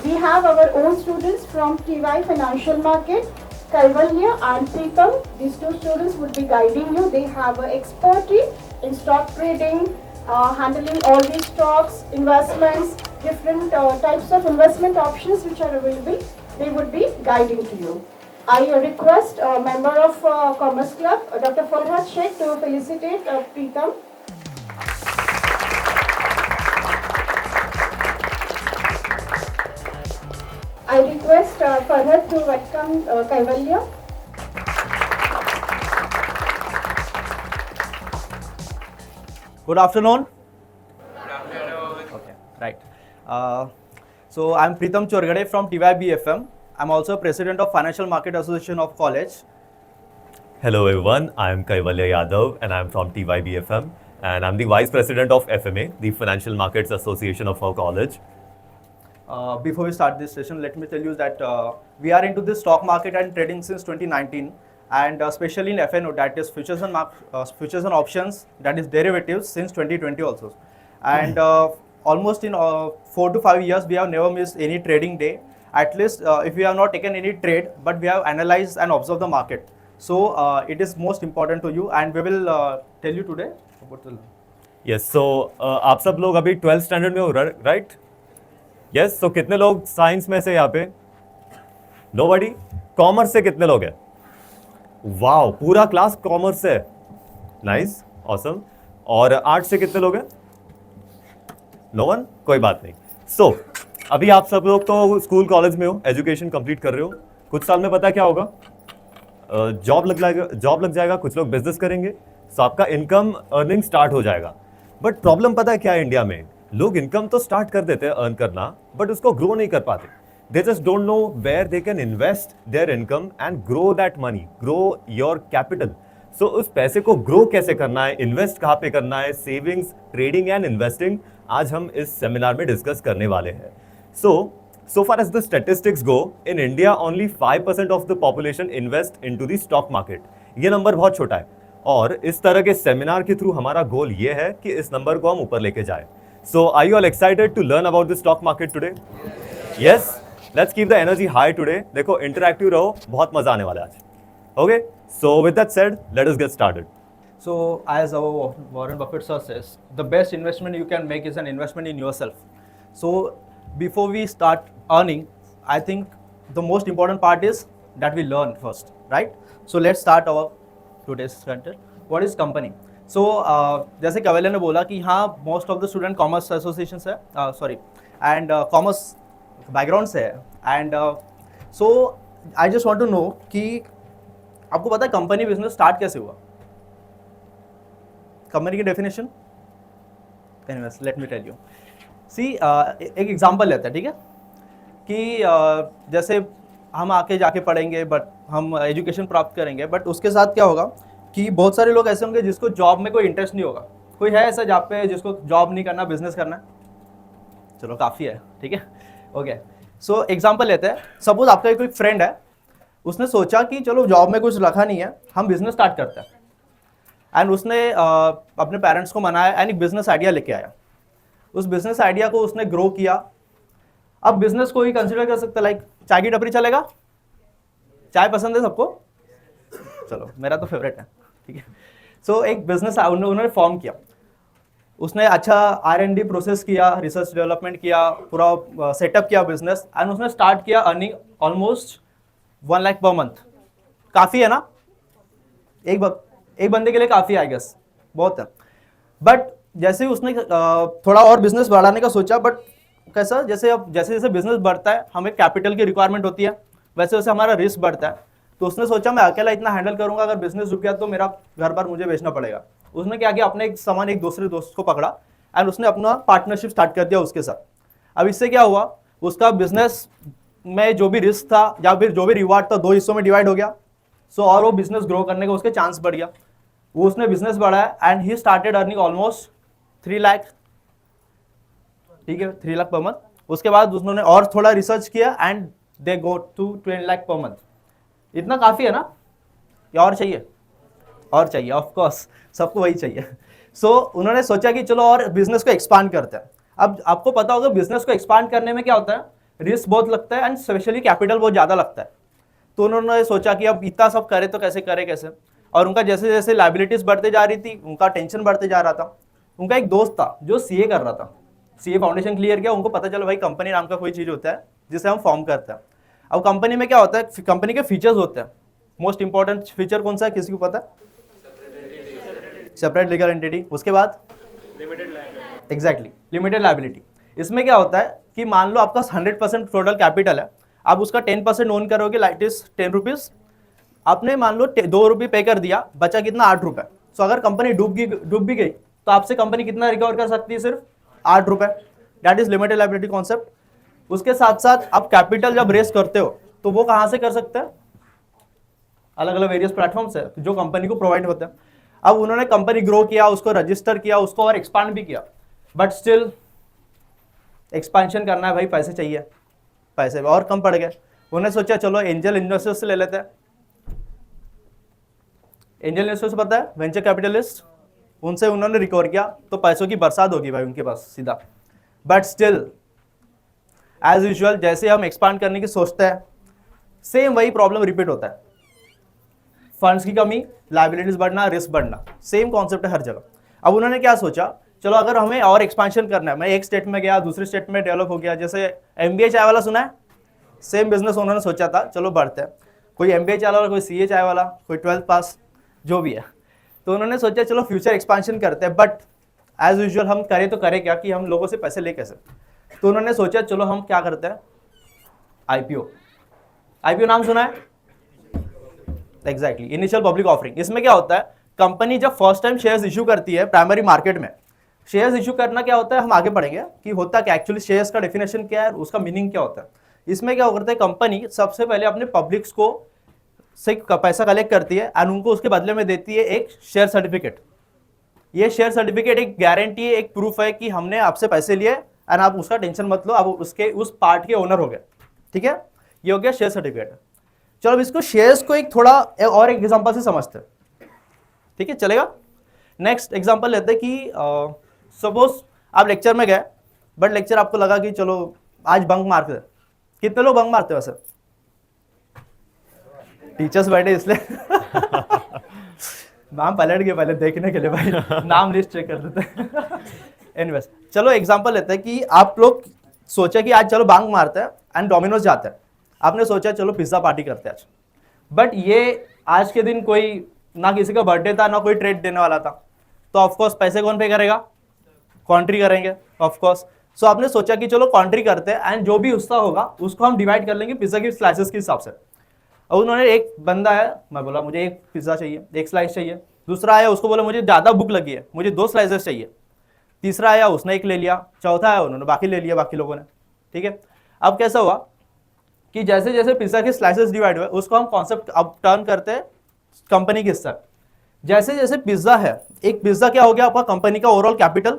We have our own students from TY Financial Market, Kaivalya and Preetham. These two students would be guiding you. They have expertise in stock trading, handling all these stocks, investments, different types of investment options which are available. They would be guiding to you. I request a member of Commerce Club, Dr. Farhad Sheikh, to felicitate Preetham. I request Farhad to welcome Kaivalya. Good afternoon. Good afternoon. Okay, right. So I'm Preetham Chorgade from TYBFM. I'm also president of Financial Market Association of College. Hello everyone, I am Kaivalya Yadav and I am from TYBFM and I'm the Vice President of FMA, the Financial Markets Association of our college. Before we start this session, let me tell you that we are into the stock market and trading since 2019, and especially in FNO, that is futures and options, that is derivatives, since 2020 also. And almost in 4 to 5 years, we have never missed any trading day. At least if we have not taken any trade, but we have analyzed and observed the market. So it is most important to you, and we will tell you today about the. Yes, so आप सब लोग अभी 12th standard में हो, right? Yes, so कितने लोग science में से यहाँ पे? नोबडी? कॉमर्स से कितने लोग हैं? वाओ, पूरा क्लास कॉमर्स से। Nice, awesome. और आर्ट से कितने लोग हैं? No one? कोई बात नहीं। सो अभी आप सब लोग तो स्कूल कॉलेज में हो, एजुकेशन कंप्लीट कर रहे हो। कुछ साल में पता क्या होगा? जॉब लग जाएगा, कुछ लोग बिजनेस करेंगे, सो आपका इनकम अर्निंग स्टार्ट हो जाएगा। बट प्रॉब्लम पता है क्या है इंडिया में? लोग इनकम तो स्टार्ट कर देते हैं अर्न करना, बट उसको ग्रो नहीं कर पाते। They just don't know where they can invest their income and grow that money, grow your capital. So उस पैसे को ग्रो कैसे करना है, इन्वेस्ट कहाँ पे करना है, सेविंग्स, ट्रेडिंग एंड इन्वेस्टिंग, आज हम इस सेमिनार में डिस्कस करने वाले हैं। So far as the statistics go, in India only 5% of the population invest into the stock market. ये नंबर बहुत छोटा है और इस तरह के सेमिनार के थ्रू हमारा गोल ये है कि इस नंबर को हम ऊपर लेके जाए। So are you all excited to learn about the stock market today? Yes. Let's keep the energy high today. देखो इंटरैक्टिव रहो, बहुत मजा आने वाला है आज। Okay. So with that said, let us get started. So as our Warren Buffett sir says, the best investment you can make is an investment in yourself. So before we start earning, I think the most important part is that we learn first, right? So let's start our today's content. What is company? So जैसे कवैले ने बोला कि हाँ most of the student commerce associations है, sorry, and commerce background से है, and so I just want to know कि आपको पता है कंपनी बिजनेस स्टार्ट कैसे हुआ? कंपनी की definition? Anyways, let me tell you. See, एक एग्जांपल लेते हैं, ठीक है? कि जैसे हम आके जाके पढ़ेंगे, बट हम एजुकेशन प्राप्त करेंगे, बट उसके साथ क्या होगा कि बहुत सारे लोग ऐसे होंगे जिसको जॉब में कोई इंटरेस्ट नहीं होगा। कोई है ऐसा जहाँ पे जिसको जॉब नहीं करना, बिजनेस करना है? चलो काफ़ी है, ठीक है, ओके। सो एग्जांपल लेते हैं। सपोज आपका कोई फ्रेंड है, उसने सोचा कि चलो जॉब में कुछ रखा नहीं है, हम बिजनेस स्टार्ट करते हैं, एंड उसने अपने पेरेंट्स को मनाया एंड एक बिजनेस आइडिया लेके आया। उस बिजनेस आइडिया को उसने ग्रो किया। अब बिजनेस को ही कंसिडर कर सकते, लाइक चाय की टपरी चलेगा? चाय पसंद है सबको? चलो मेरा तो फेवरेट है, ठीक है। सो एक बिजनेस उन्होंने फॉर्म किया, उसने अच्छा R&D प्रोसेस किया, रिसर्च डेवलपमेंट किया, पूरा सेटअप किया बिजनेस, एंड उसने स्टार्ट किया earning almost 1 lakh per month. काफ़ी है ना? एक बंदे के लिए काफ़ी, आई गेस बहुत है। बट जैसे ही उसने थोड़ा और बिजनेस बढ़ाने का सोचा, बट कैसा, जैसे जैसे बिजनेस बढ़ता है हमें कैपिटल की रिक्वायरमेंट होती है, वैसे वैसे हमारा रिस्क बढ़ता है। तो उसने सोचा मैं अकेला इतना हैंडल करूंगा, अगर बिजनेस रुक गया तो मेरा घर पर मुझे बेचना पड़ेगा। उसने क्या किया, अपने एक सामान एक दूसरे दोस्त को पकड़ा एंड उसने अपना पार्टनरशिप स्टार्ट कर दिया उसके साथ। अब इससे क्या हुआ, उसका बिजनेस में जो भी रिस्क था या फिर जो भी रिवार्ड था 2 हिस्सों में डिवाइड हो गया। सो और वो बिजनेस ग्रो करने का उसके चांस बढ़ गया। वो उसने बिजनेस बढ़ाया and he started earning almost 3 lakh, ठीक है, 3 लाख पर मंथ। उसके बाद उन्होंने और थोड़ा रिसर्च किया and they go to 20 lakh per month. इतना काफ़ी है ना, या और चाहिए? और चाहिए, ऑफ कोर्स सबको वही चाहिए। सो उन्होंने सोचा कि चलो और बिजनेस को एक्सपांड करते हैं। अब आपको पता होगा बिजनेस को एक्सपांड करने में क्या होता है, रिस्क बहुत लगता है एंड स्पेशली कैपिटल बहुत ज़्यादा लगता है। तो उन्होंने सोचा कि अब इतना सब करे तो कैसे करे कैसे, और उनका जैसे जैसे लाइबिलिटीज बढ़ते जा रही थी उनका टेंशन बढ़ते जा रहा था। उनका एक दोस्त था जो सीए कर रहा था, सीए फाउंडेशन क्लियर किया, उनको पता चला भाई कंपनी नाम का कोई चीज़ होता है जिसे हम फॉर्म करते हैं। अब कंपनी में क्या होता है, कंपनी के फीचर्स होते हैं। मोस्ट इंपॉर्टेंट फीचर कौन सा है, किसी को पता है? Separate legal entity. उसके बाद एग्जैक्टली लिमिटेड लाइबिलिटी। इसमें क्या होता है कि मान लो आपका 100% टोटल कैपिटल है, आप उसका 10% ओन करोगे, लाइट इज 10 रुपीज़। आपने मान लो 2 रुपये पे कर दिया, बचा कितना, 8 रुपये। सो अगर कंपनी डूब भी गई तो आपसे कंपनी कितना रिकवर कर सकती है, सिर्फ 8 रुपये। That is limited liability concept. उसके साथ साथ आप कैपिटल जब रेस करते हो तो वो कहाँ से कर सकते हैं, अलग अलग वेरियस प्लेटफॉर्म से जो कंपनी को प्रोवाइड होते हैं। अब उन्होंने कंपनी ग्रो किया, उसको रजिस्टर किया, उसको और एक्सपांड भी किया, बट स्टिल एक्सपांशन करना है भाई, पैसे चाहिए, पैसे और कम पड़ गए। उन्होंने सोचा चलो एंजल इन्वेस्टर्स से ले लेते हैं। एंजल इन्वेस्टर्स पता है, वेंचर कैपिटलिस्ट, उनसे उन्होंने रिकवर किया, तो पैसों की बरसात होगी भाई उनके पास सीधा। बट स्टिल एज यूजुअल जैसे हम एक्सपांड करने की सोचते हैं, सेम वही प्रॉब्लम रिपीट होता है। फंड्स की कमी, लाइबिलिटीज बढ़ना, रिस्क बढ़ना, सेम कॉन्सेप्ट है हर जगह। अब उन्होंने क्या सोचा, चलो अगर हमें और एक्सपांशन करना है, मैं एक स्टेट में गया, दूसरे स्टेट में डेवलप हो गया, जैसे MBA चाय वाला सुना है, सेम बिजनेस उन्होंने सोचा था, चलो बढ़ते हैं। कोई MBA चाय वाला, कोई CA चाय वाला, कोई 12th पास, जो भी है। तो उन्होंने सोचा चलो फ्यूचर एक्सपांशन करते हैं, बट एज यूजुअल हम करें तो करें क्या, कि हम लोगों से पैसे ले कैसे। तो उन्होंने सोचा चलो हम क्या करते हैं, IPO नाम सुना है? Exactly, initial public offering. इसमें क्या होता है, कंपनी जब फर्स्ट टाइम शेयर्स इशू करती है प्राइमरी मार्केट में, शेयर्स इशू करना क्या होता है, हम आगे पढ़ेंगे कि होता क्या एक्चुअली, शेयर्स का डेफिनेशन क्या है, उसका मीनिंग क्या होता है। इसमें क्या करता है, कंपनी सबसे पहले अपने पब्लिक्स को से पैसा कलेक्ट करती है एंड उनको उसके बदले में देती है एक शेयर सर्टिफिकेट। ये शेयर सर्टिफिकेट एक गारंटी है, एक प्रूफ है कि हमने आपसे पैसे लिए एंड आप उसका टेंशन मत लो, आप उसके उस पार्ट के ओनर हो गए। ठीक है, ये हो गया शेयर सर्टिफिकेट। चलो अब इसको शेयर्स को एक थोड़ा और एक एग्जांपल से समझते हैं। ठीक है, चलेगा। नेक्स्ट एग्जांपल लेते हैं कि सपोज आप लेक्चर में गए, बट लेक्चर आपको लगा कि चलो आज बंक मारते हैं। कितने लोग बंक मारते हैं वैसे? टीचर्स बैठे इसलिए नाम पलट गए पहले देखने के लिए भाई, नाम लिस्ट चेक कर देते हैं। एनीवेज, चलो एग्जांपल लेते हैं कि आप लोग सोचा कि आज चलो बंक मारते हैं एंड डोमिनोज जाते हैं। आपने सोचा चलो पिज्जा पार्टी करते हैं आज, बट ये आज के दिन कोई ना किसी का बर्थडे था, ना कोई ट्रीट देने वाला था, तो ऑफकोर्स पैसे कौन पे करेगा, कॉन्ट्री करेंगे ऑफकोर्स। सो आपने सोचा कि चलो कॉन्ट्री करते हैं एंड जो भी हिस्सा होगा उसको हम डिवाइड कर लेंगे पिज्जा की स्लाइसेस के हिसाब से। और उन्होंने, एक बंदा है, मैं बोला मुझे एक पिज्जा चाहिए, एक स्लाइस चाहिए। दूसरा आया, उसको बोला मुझे ज़्यादा भूख लगी है, मुझे 2 स्लाइसेस चाहिए। तीसरा आया, उसने एक ले लिया। चौथा आया, उन्होंने बाकी ले लिया, बाकी लोगों ने। ठीक है, अब कैसा हुआ कि जैसे जैसे पिज्जा के स्लाइसेस डिवाइड हुए, उसको हम कॉन्सेप्ट अब टर्न करते हैं कंपनी के हिस्सा। जैसे जैसे पिज्जा है, एक पिज्जा क्या हो गया आपका कंपनी का ओवरऑल कैपिटल,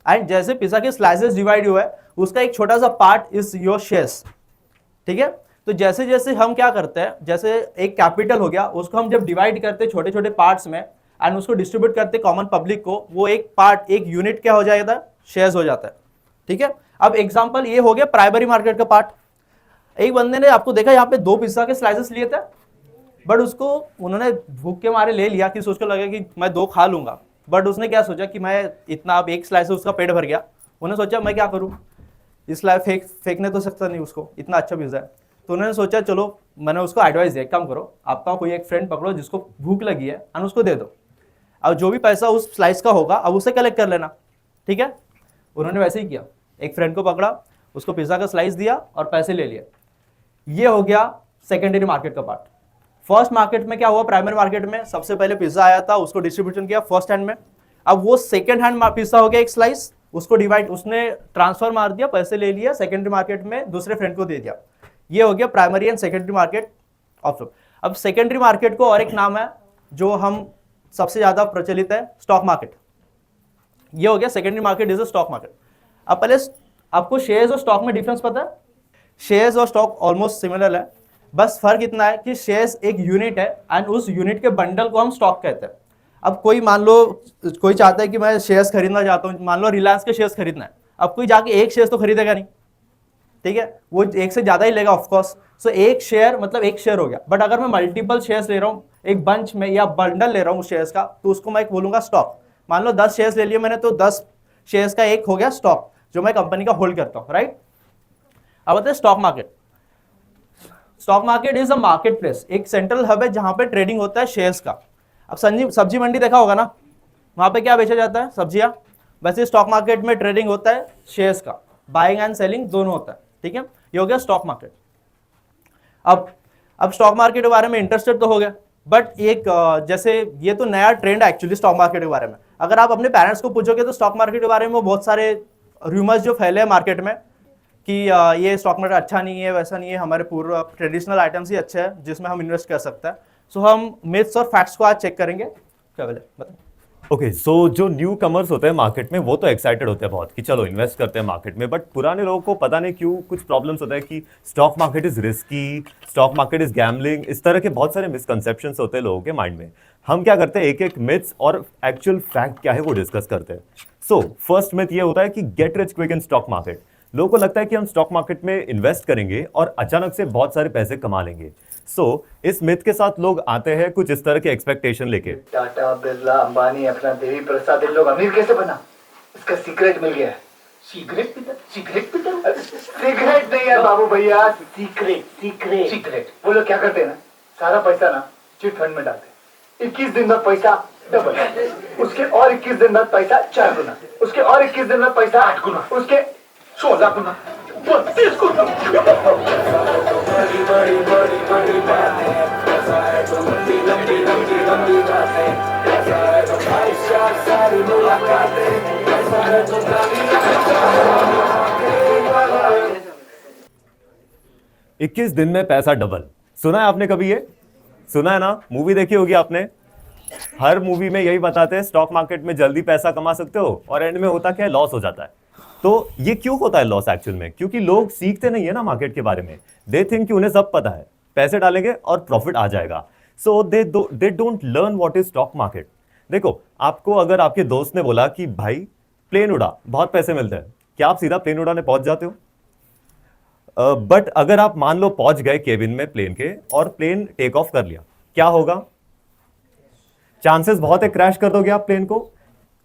एंड जैसे पिज्जा के स्लाइसेस डिवाइड हुआ है उसका एक छोटा सा पार्ट इज योर शेयर्स। ठीक है, तो जैसे जैसे हम क्या करते हैं, जैसे एक कैपिटल हो गया, उसको हम जब डिवाइड करते हैं छोटे छोटे पार्ट्स में एंड उसको डिस्ट्रीब्यूट करते हैं कॉमन पब्लिक को, वो एक पार्ट, एक यूनिट क्या हो जाता है, शेयर्स हो जाता है। ठीक है, अब एग्जांपल ये हो गया प्राइमरी मार्केट का पार्ट। एक बंदे ने आपको देखा यहाँ पे 2 पिज्जा के स्लाइसेस लिए थे, बट उसको उन्होंने भूख के मारे ले लिया कि उसको लगा कि मैं 2 खा लूंगा, बट उसने क्या सोचा कि मैं इतना, अब एक स्लाइस से उसका पेट भर गया। उन्होंने सोचा मैं क्या करूं, इस स्लाइस फेंकने तो सकता नहीं उसको, इतना अच्छा पिज्जा है। तो उन्होंने सोचा चलो, मैंने उसको एडवाइस दिया, काम करो, आपका कोई एक फ्रेंड पकड़ो जिसको भूख लगी है और उसको दे दो, अब जो भी पैसा उस स्लाइस का होगा अब उसे कलेक्ट कर लेना। ठीक है, उन्होंने वैसे ही किया, एक फ्रेंड को पकड़ा, उसको पिज्जा का स्लाइस दिया और पैसे ले लिए। ये हो गया सेकेंडरी मार्केट का पार्ट। फर्स्ट मार्केट में क्या हुआ, प्राइमरी मार्केट में सबसे पहले पिज्जा आया था, उसको डिस्ट्रीब्यूशन किया फर्स्ट हैंड में। अब वो सेकंड हैंड पिज्जा हो गया एक स्लाइस, उसको डिवाइड, उसने ट्रांसफर मार दिया, पैसे ले लिया, सेकेंडरी मार्केट में दूसरे फ्रेंड को दे दिया। ये हो गया primary and secondary market of. अब सेकेंडरी मार्केट को और एक नाम है जो हम सबसे ज्यादा प्रचलित है, स्टॉक मार्केट। ये हो गया secondary market is a stock market. अब पहले आपको शेयर्स और स्टॉक में डिफरेंस पता है? शेयर्स और स्टॉक ऑलमोस्ट सिमिलर है, बस फर्क इतना है कि शेयर्स एक यूनिट है एंड उस यूनिट के बंडल को हम स्टॉक कहते हैं। अब कोई मान लो कोई चाहता है कि मैं शेयर्स खरीदना चाहता हूँ, मान लो रिलायंस के शेयर्स खरीदना है, अब कोई जाके एक शेयर्स तो खरीदेगा नहीं, ठीक है, वो एक से ज़्यादा ही लेगा ऑफकोर्स। सो एक शेयर मतलब एक शेयर हो गया, बट अगर मैं मल्टीपल शेयर्स ले रहा हूँ एक बंच में या बंडल ले रहा हूँ शेयर्स का, तो उसको मैं बोलूँगा स्टॉक। मान लो 10 शेयर्स ले लिए मैंने, तो 10 शेयर्स का एक हो गया स्टॉक जो मैं कंपनी का होल्ड करता हूँ, राइट। अब बताए stock market. Stock market is a market place, एक सेंट्रल हब है जहां पे ट्रेडिंग होता है शेयर्स का। अब सब्जी मंडी देखा होगा ना, वहां पे क्या बेचा जाता है, सब्जियां। वैसे स्टॉक मार्केट में ट्रेडिंग होता है शेयर्स का, बाइंग एंड सेलिंग दोनों होता है, ठीक है। ये हो गया स्टॉक मार्केट। अब स्टॉक मार्केट के बारे में इंटरेस्टेड तो हो गया, बट एक जैसे ये तो नया ट्रेंड है एक्चुअली स्टॉक मार्केट के बारे में। अगर आप अपने पेरेंट्स को पूछोगे तो स्टॉक मार्केट के बारे में वो बहुत सारे रूमर्स जो फैले हैं मार्केट में कि ये स्टॉक मार्केट अच्छा नहीं है, वैसा नहीं है, हमारे पूरा ट्रेडिशनल आइटम्स ही अच्छे हैं जिसमें हम इन्वेस्ट कर सकते हैं। सो हम मिथ्स और फैक्ट्स को आज चेक करेंगे। क्या बोले बताओ। ओके, सो जो न्यू कमर्स होते हैं मार्केट में वो तो एक्साइटेड होते हैं बहुत कि चलो इन्वेस्ट करते हैं मार्केट में, बट पुराने लोगों को पता नहीं क्यों कुछ प्रॉब्लम्स होता है कि stock market is risky, stock market is gambling, इस तरह के बहुत सारे मिसकंसेप्शंस होते हैं लोगों के माइंड में। हम क्या करते हैं, एक एक मिथ्स और एक्चुअल फैक्ट क्या है वो डिस्कस करते हैं। सो फर्स्ट मिथ ये होता है कि get rich quick in stock market. लोगों को लगता है कि हम स्टॉक मार्केट में इन्वेस्ट करेंगे और अचानक से बहुत सारे पैसे कमा लेंगे। इस मिथ के साथ लोग आते हैं कुछ इस तरह के एक्सपेक्टेशन लेके। टाटा, बिरला, अंबानी, अपना देवी प्रसाद, इन लोग अमीर कैसे बना, इसका सीक्रेट मिल गया है। सिगरेट पीता, सिगरेट पीता, सिगरेट नहीं है बाबू भैया, सीक्रेट सीक्रेट सीक्रेट। वो लोग क्या करते हैं ना, सारा पैसा ना चिट फंड में डालते हैं। 21 दिन बाद पैसा डबल, उसके और 21 दिन बाद पैसा 4 गुना, उसके और 21 दिन बाद पैसा 8 गुना, उसके 16 गुना, 32 गुना। इक्कीस दिन में पैसा डबल, सुना है आपने कभी ये? सुना है ना, मूवी देखी होगी आपने। हर मूवी में यही बताते हैं स्टॉक मार्केट में जल्दी पैसा कमा सकते हो और एंड में होता क्या है, लॉस हो जाता है। तो ये क्यों होता है लॉस एक्चुअल में? क्योंकि लोग सीखते नहीं है ना मार्केट के बारे में। दे थिंक कि उन्हें सब पता है, पैसे डालेंगे और प्रॉफिट आ जाएगा। So they don't learn what is stock market. देखो, आपको अगर आपके दोस्त ने बोला कि भाई प्लेन उड़ा, बहुत पैसे मिलते हैं, क्या आप सीधा प्लेन उड़ाने पहुंच जाते हो? बट अगर आप मान लो पहुंच गए केबिन में प्लेन के और प्लेन टेक ऑफ कर लिया, क्या होगा? चांसेस बहुत है क्रैश कर दोगे आप प्लेन को।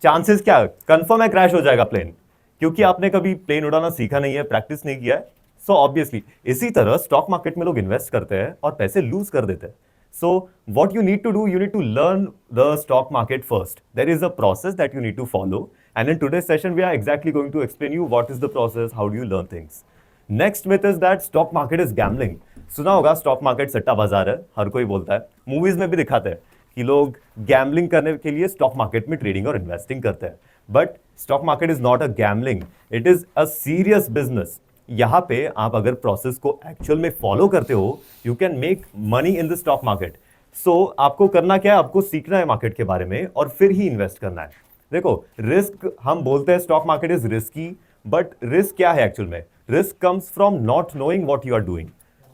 चांसेस क्या है, कंफर्म है क्रैश हो जाएगा प्लेन, क्योंकि आपने कभी प्लेन उड़ाना सीखा नहीं है, प्रैक्टिस नहीं किया है। सो ऑब्वियसली इसी तरह स्टॉक मार्केट में लोग इन्वेस्ट करते हैं और पैसे लूज कर देते हैं। So what you need to do, you need to learn the stock market first. There is a process that you need to follow, and in today's session we are exactly going to explain you what is the process, how do you learn things. Next myth is that stock market is gambling. सुना होगा stock market सट्टा बाजार है, हर कोई बोलता है, movies में भी दिखाते हैं कि लोग गैम्बलिंग करने के लिए स्टॉक मार्केट में ट्रेडिंग और इन्वेस्टिंग करते हैं। But stock market is not a gambling, it is a serious business. यहां पे आप अगर प्रोसेस को एक्चुअल में फॉलो करते हो, you can make money in the stock market. So आपको करना क्या है, आपको सीखना है मार्केट के बारे में और फिर ही इन्वेस्ट करना है। देखो, रिस्क, हम बोलते हैं stock market is risky, but risk क्या है एक्चुअल में? Risk comes from not knowing what you are doing.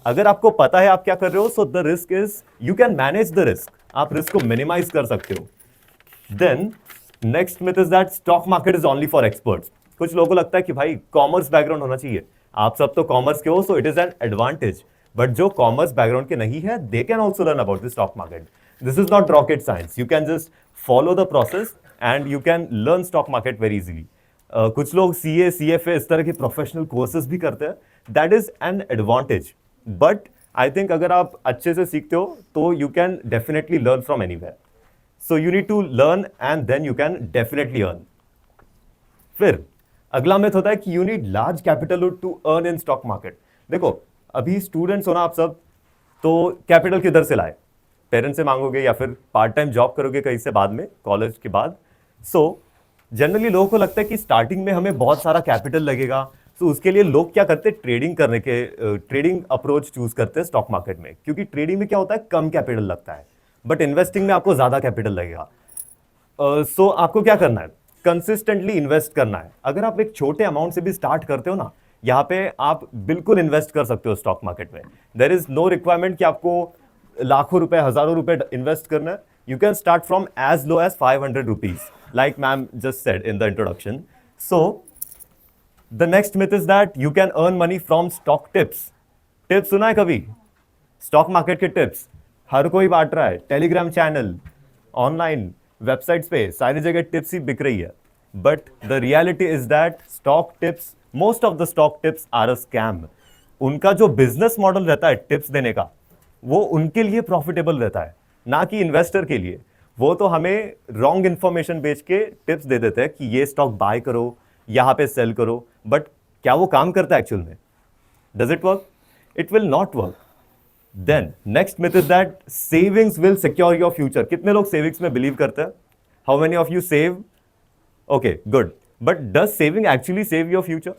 अगर आपको पता है आप क्या कर रहे हो, so the risk is you can manage the risk, आप रिस्क को मिनिमाइज कर सकते हो। Then next myth is that stock market is only for experts. कुछ लोगों को लगता है कि भाई कॉमर्स बैकग्राउंड होना चाहिए, आप सब तो कॉमर्स के हो, सो it is an advantage. But जो कॉमर्स बैकग्राउंड के नहीं है, they can also learn about the stock market. This is not rocket science, you can just follow the process and you can learn stock market very easily. कुछ लोग CA, CFA इस तरह के professional courses भी करते हैं, that is an advantage. But I think अगर आप अच्छे से सीखते हो तो you can definitely learn from anywhere. So you need to learn and then you can definitely earn. फिर अगला मिथ होता है कि you need large capital to earn in stock market. देखो, अभी स्टूडेंट्स हो ना आप सब, तो कैपिटल किधर से लाए? पेरेंट्स से मांगोगे या फिर पार्ट टाइम जॉब करोगे कहीं से बाद में, कॉलेज के बाद। सो जनरली लोगों को लगता है कि स्टार्टिंग में हमें बहुत सारा कैपिटल लगेगा, तो उसके लिए लोग क्या करते हैं, ट्रेडिंग अप्रोच चूज करते हैं स्टॉक मार्केट में, क्योंकि ट्रेडिंग में क्या होता है, कम कैपिटल लगता है, बट इन्वेस्टिंग में आपको ज्यादा कैपिटल लगेगा। सो आपको क्या करना है, कंसिस्टेंटली इन्वेस्ट करना है। अगर आप एक छोटे अमाउंट से भी स्टार्ट करते हो ना, यहाँ पे आप बिल्कुल इन्वेस्ट कर सकते हो स्टॉक मार्केट में। देयर इज नो रिक्वायरमेंट कि आपको लाखों रुपए, हजारों रुपए इन्वेस्ट करना है। You can start from as low as 500 rupees, like ma'am just said in the introduction. So The next myth is that you can earn money from stock tips. Tips सुना है कभी? स्टॉक मार्केट के tips हर कोई बांट रहा है, Telegram channel, online websites पे सारी जगह टिप्स ही बिक रही है. But the reality is that stock tips, most of the stock tips are a scam. उनका जो बिजनेस मॉडल रहता है टिप्स देने का, वो उनके लिए प्रॉफिटेबल रहता है, ना कि इन्वेस्टर के लिए. वो तो हमें रॉन्ग इंफॉर्मेशन बेच के टिप्स दे देते हैं कि ये स्टॉक बाय करो, यहां पे सेल करो. बट क्या वो काम करता है एक्चुअल में? Does it work? It will not work. Then next myth is that savings will secure your future. कितने लोग सेविंग्स में बिलीव करते हैं? How many of you save? Okay, good. But does saving actually save your future?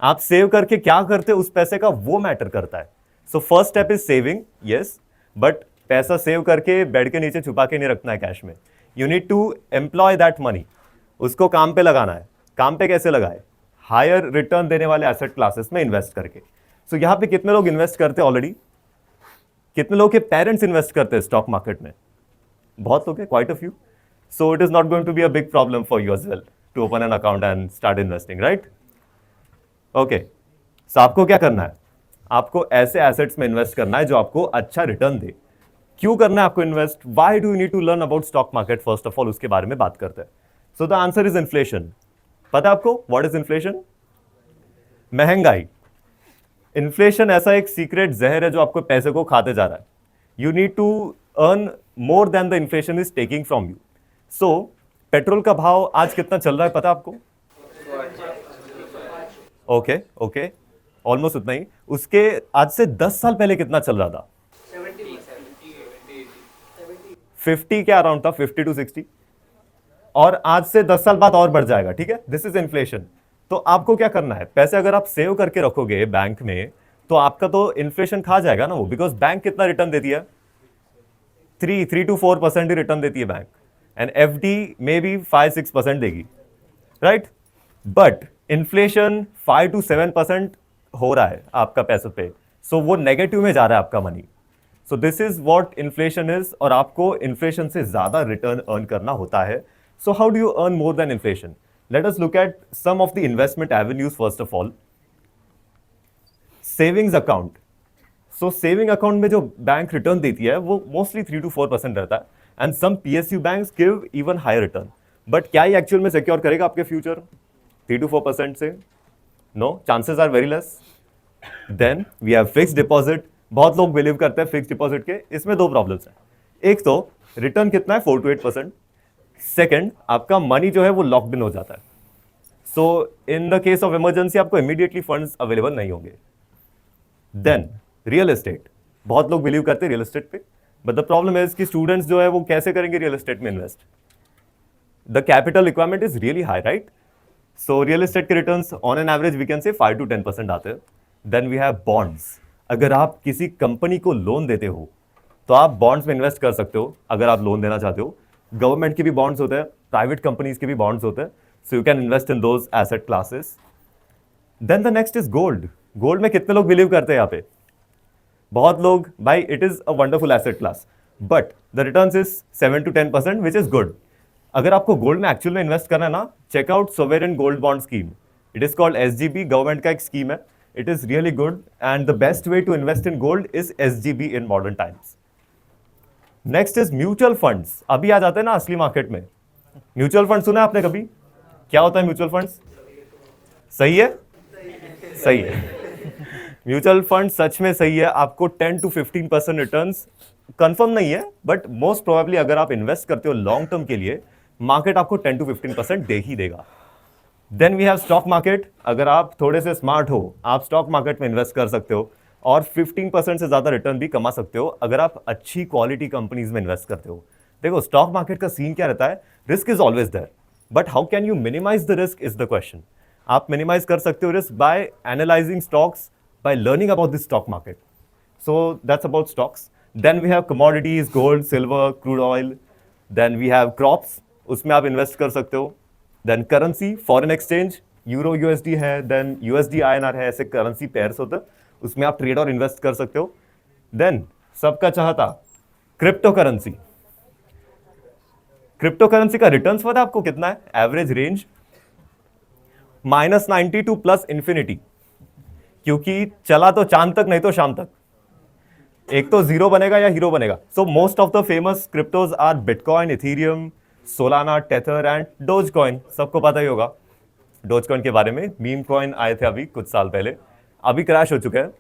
आप save करके क्या करते हैं उस पैसे का, वो मैटर करता है. So first step is saving, yes, but पैसा सेव करके बेड के नीचे छुपा के नहीं रखना है कैश में. You need to employ that money. उसको काम पे लगाना है. काम पे कैसे लगाए? हायर रिटर्न देने वाले एसेट क्लासेस में इन्वेस्ट करके. सो यहां पे कितने लोग इन्वेस्ट करते हैं ऑलरेडी? कितने लोग के पेरेंट्स इन्वेस्ट करते हैं स्टॉक मार्केट में? बहुत लोग हैं, quite a few. So it is not going to be a big problem for you as well to open an account and start investing, right? Okay, so आपको क्या करना है? आपको ऐसे एसेट्स में इन्वेस्ट करना है जो आपको अच्छा रिटर्न दे. क्यों करना है आपको invest? Why do you need to learn about stock market? First of all उसके बारे में बात करते हैं. So the answer is inflation. पता है आपको व्हाट इज इन्फ्लेशन? महंगाई. इन्फ्लेशन ऐसा एक सीक्रेट जहर है जो आपको पैसे को खाते जा रहा है. You need to earn more than the inflation is taking from you. So petrol का भाव आज कितना चल रहा है पता है आपको? ओके ओके, ऑलमोस्ट उतना ही. उसके आज से 10 साल पहले कितना चल रहा था? 50 के अराउंड था, 50 to 60. और आज से 10 साल बाद और बढ़ जाएगा. ठीक है, दिस इज इन्फ्लेशन. तो आपको क्या करना है? पैसे अगर आप सेव करके रखोगे बैंक में तो आपका तो इन्फ्लेशन खा जाएगा ना वो, बिकॉज बैंक कितना रिटर्न देती है? 3 to 4% ही रिटर्न देती है बैंक. एंड एफडी में भी 5-6% देगी, राइट? बट इन्फ्लेशन 5 to 7% हो रहा है आपका पैसे पे. सो वो नेगेटिव में जा रहा है आपका money. So this is what inflation is. और आपको इन्फ्लेशन से ज्यादा रिटर्न अर्न करना होता है. So how do you earn more than inflation? Let us look at some of the investment avenues. First of all, savings account. So saving account में जो bank return देती है वो मोस्टली 3 to 4% रहता है. And some PSU banks give even higher return. But क्या ये actual में सिक्योर करेगा आपके फ्यूचर 3 to 4% से? No, chances are very less. Then we have fixed deposit. बहुत लोग बिलीव करते हैं फिक्स्ड डिपॉजिट के. इसमें दो प्रॉब्लम्स हैं. एक तो रिटर्न कितना है? 4 to 8%. सेकंड, आपका मनी जो है वो लॉक्ड इन हो जाता है. So in the case of emergency आपको इमीडिएटली फंड्स अवेलेबल नहीं होंगे. Then real estate. बहुत लोग बिलीव करते हैं रियल एस्टेट पे. बट द प्रॉब्लम इज कि स्टूडेंट्स जो है वो कैसे करेंगे रियल एस्टेट में invest? The capital requirement is really high, right? So real estate के returns on an average we can say 5 to 10% आते हैं. Then we have bonds. अगर आप किसी कंपनी को लोन देते हो तो आप बॉन्ड्स में इन्वेस्ट कर सकते हो. अगर आप लोन देना चाहते हो, गवर्नमेंट के भी बॉन्ड्स होते हैं, प्राइवेट कंपनीज के भी बॉन्ड्स होते हैं. So you can invest in those asset classes. Then the next is gold. Gold में कितने लोग बिलीव करते हैं यहाँ पे? बहुत लोग. भाई it is a wonderful asset class, but the returns is 7 to 10%, which is good. अगर आपको गोल्ड में एक्चुअल में इन्वेस्ट करना है ना, check out sovereign gold bond scheme. It is called SGB. Government का एक स्कीम है. It is really good and the best way to invest in gold is SGB in modern times. Next is mutual funds. अभी आ जाते हैं ना असली market में. म्यूचुअल फंड सुना है आपने कभी? क्या होता है म्यूचुअल फंड्स? सही है, सही है. म्यूचुअल फंड सच में सही है. आपको 10 to 15% रिटर्न्स कंफर्म नहीं है, बट मोस्ट प्रोबेबली अगर आप इन्वेस्ट करते हो लॉन्ग टर्म के लिए, मार्केट आपको 10 to 15% दे ही देगा. Then we have stock market. अगर आप थोड़े से स्मार्ट हो, आप स्टॉक मार्केट में इन्वेस्ट कर सकते हो और 15% से ज्यादा रिटर्न भी कमा सकते हो अगर आप अच्छी क्वालिटी कंपनीज में इन्वेस्ट करते हो. देखो, स्टॉक मार्केट का सीन क्या रहता है? Risk is always there, but how can you minimise the risk is the question. आप मिनिमाइज कर सकते हो risk by analysing stocks, by learning about the stock market. So that's about stocks. Then we have commodities, gold, silver, crude oil. Then we have crops. उसमें आप invest कर सकते हो. Then currency, foreign exchange, euro USD है, then USD INR है. ऐसे currency pairs होते हैं, उसमें आप ट्रेड और इन्वेस्ट कर सकते हो. देन सबका चाहता क्रिप्टो करेंसी. क्रिप्टो करेंसी का रिटर्न्स पता है आपको कितना है? एवरेज रेंज -90 टू +∞, क्योंकि चला तो चांद तक नहीं तो शाम तक, एक तो जीरो बनेगा या हीरो बनेगा। So most of the famous cryptos are Bitcoin, Ethereum, Solana, Tether and Dogecoin. सबको पता ही होगा डोज कॉइन के बारे में, मीम कॉइन आए थे अभी कुछ साल पहले, अभी क्रैश हो चुके हैं।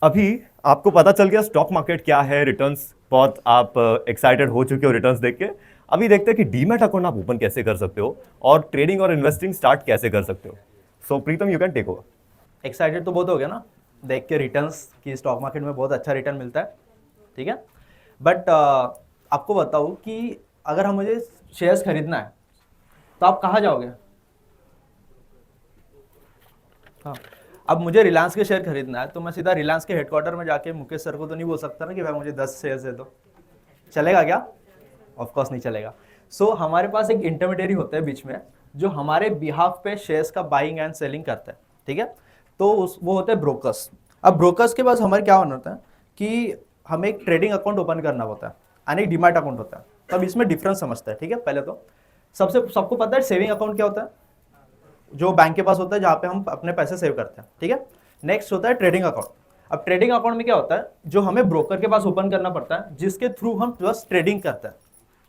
अभी आपको पता चल गया स्टॉक मार्केट क्या है, रिटर्न्स बहुत आप एक्साइटेड हो चुके हो रिटर्न्स देख के। अभी देखते हैं कि डीमैट अकाउंट आप ओपन कैसे कर सकते हो और ट्रेडिंग और इन्वेस्टिंग स्टार्ट कैसे कर सकते हो। So Pritam you can take over. Excited तो बहुत हो गया ना देख के रिटर्न्स की, स्टॉक मार्केट में बहुत अच्छा रिटर्न मिलता है, ठीक है। बट आपको बताऊँ कि अगर हम मुझे शेयर्स खरीदना है तो आप कहाँ जाओगे? हाँ, अब मुझे रिलायंस के शेयर खरीदना है तो मैं सीधा रिलायंस के हेडक्वार्टर में जाके मुकेश सर को तो नहीं बोल सकता ना कि भाई मुझे 10 शेयर्स दे दो। चलेगा क्या? ऑफ कोर्स नहीं चलेगा। सो हमारे पास एक इंटरमीडिएरी होता है बीच में जो हमारे बिहाफ पे शेयर्स का बाइंग एंड सेलिंग करता है, ठीक है। तो वो होते हैं ब्रोकर्स। अब ब्रोकर्स के पास हमारे क्या होना होता है कि हमें एक ट्रेडिंग अकाउंट ओपन करना होता है यानी एक डीमैट अकाउंट होता है। तब इसमें डिफरेंस समझता है, ठीक है। पहले तो सबको पता है सेविंग अकाउंट क्या होता है, जो बैंक के पास होता है जहाँ पे हम अपने पैसे सेव करते हैं, ठीक है। नेक्स्ट होता है ट्रेडिंग अकाउंट। अब ट्रेडिंग अकाउंट में क्या होता है, जो हमें ब्रोकर के पास ओपन करना पड़ता है जिसके थ्रू हम बस ट्रेडिंग करते हैं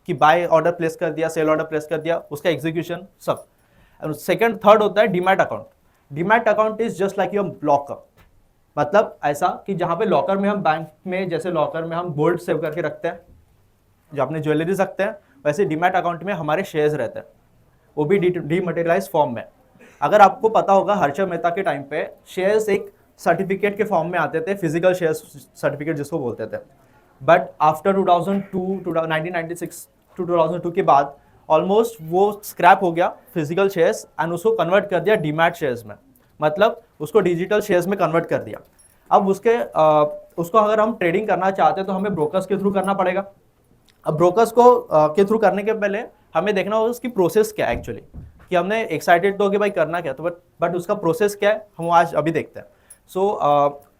कि बाय ऑर्डर प्लेस कर दिया, सेल ऑर्डर प्लेस कर दिया, उसका एग्जीक्यूशन सब। सेकंड थर्ड होता है demat account. Demat account is just like your locker, मतलब ऐसा कि जहाँ पे लॉकर में हम बैंक में जैसे लॉकर में हम गोल्ड सेव करके रखते हैं, जो अपने ज्वेलरी रखते हैं, वैसे डीमैट अकाउंट में हमारे शेयर्स रहते हैं, वो भी डीमटेरियलाइज फॉर्म में। अगर आपको पता होगा हर्षद मेहता के टाइम पे शेयर्स एक सर्टिफिकेट के फॉर्म में आते थे, फिजिकल शेयर्स सर्टिफिकेट जिसको बोलते थे। बट आफ्टर 1996 टू 2002 के बाद ऑलमोस्ट वो स्क्रैप हो गया फिजिकल शेयर्स एंड उसको कन्वर्ट कर दिया डीमैट शेयर्स में, मतलब उसको डिजिटल शेयर्स में कन्वर्ट कर दिया। अब उसको अगर हम ट्रेडिंग करना चाहते हैं तो हमें ब्रोकर्स के थ्रू करना पड़ेगा। अब ब्रोकर्स को के थ्रू करने के पहले हमें देखना होगा उसकी प्रोसेस क्या है एक्चुअली, कि हमने एक्साइटेड तो हो कि भाई करना क्या, तो बट उसका प्रोसेस क्या है हम आज अभी देखते हैं। सो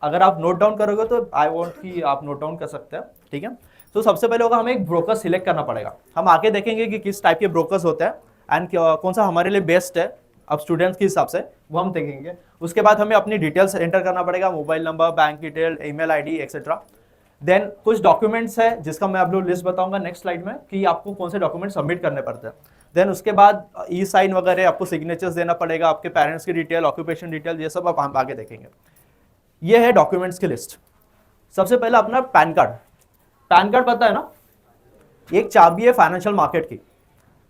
अगर आप नोट डाउन करोगे तो आई वांट कि आप नोट डाउन कर सकते हैं, ठीक है। तो सबसे पहले होगा हमें एक ब्रोकर सिलेक्ट करना पड़ेगा। हम आके देखेंगे कि किस टाइप के ब्रोकर्स होते हैं एंड कौन सा हमारे लिए बेस्ट है, अब स्टूडेंट्स के हिसाब से वो हम देखेंगे। उसके बाद हमें अपनी डिटेल्स एंटर करना पड़ेगा, mobile number, bank detail, email ID etcetera. Then कुछ डॉक्यूमेंट्स है जिसका मैं आप लोग लिस्ट बताऊंगा नेक्स्ट स्लाइड में कि आपको कौन से डॉक्यूमेंट सबमिट करने पड़ते हैं। देन उसके बाद ई साइन वगैरह आपको सिग्नेचर्स देना पड़ेगा, आपके पेरेंट्स की डिटेल, ऑक्यूपेशन डिटेल, ये सब आप हम आगे देखेंगे। ये है डॉक्यूमेंट्स की लिस्ट। सबसे पहले अपना पैन कार्ड। पैन कार्ड पता है ना, एक चाबी है फाइनेंशियल मार्केट की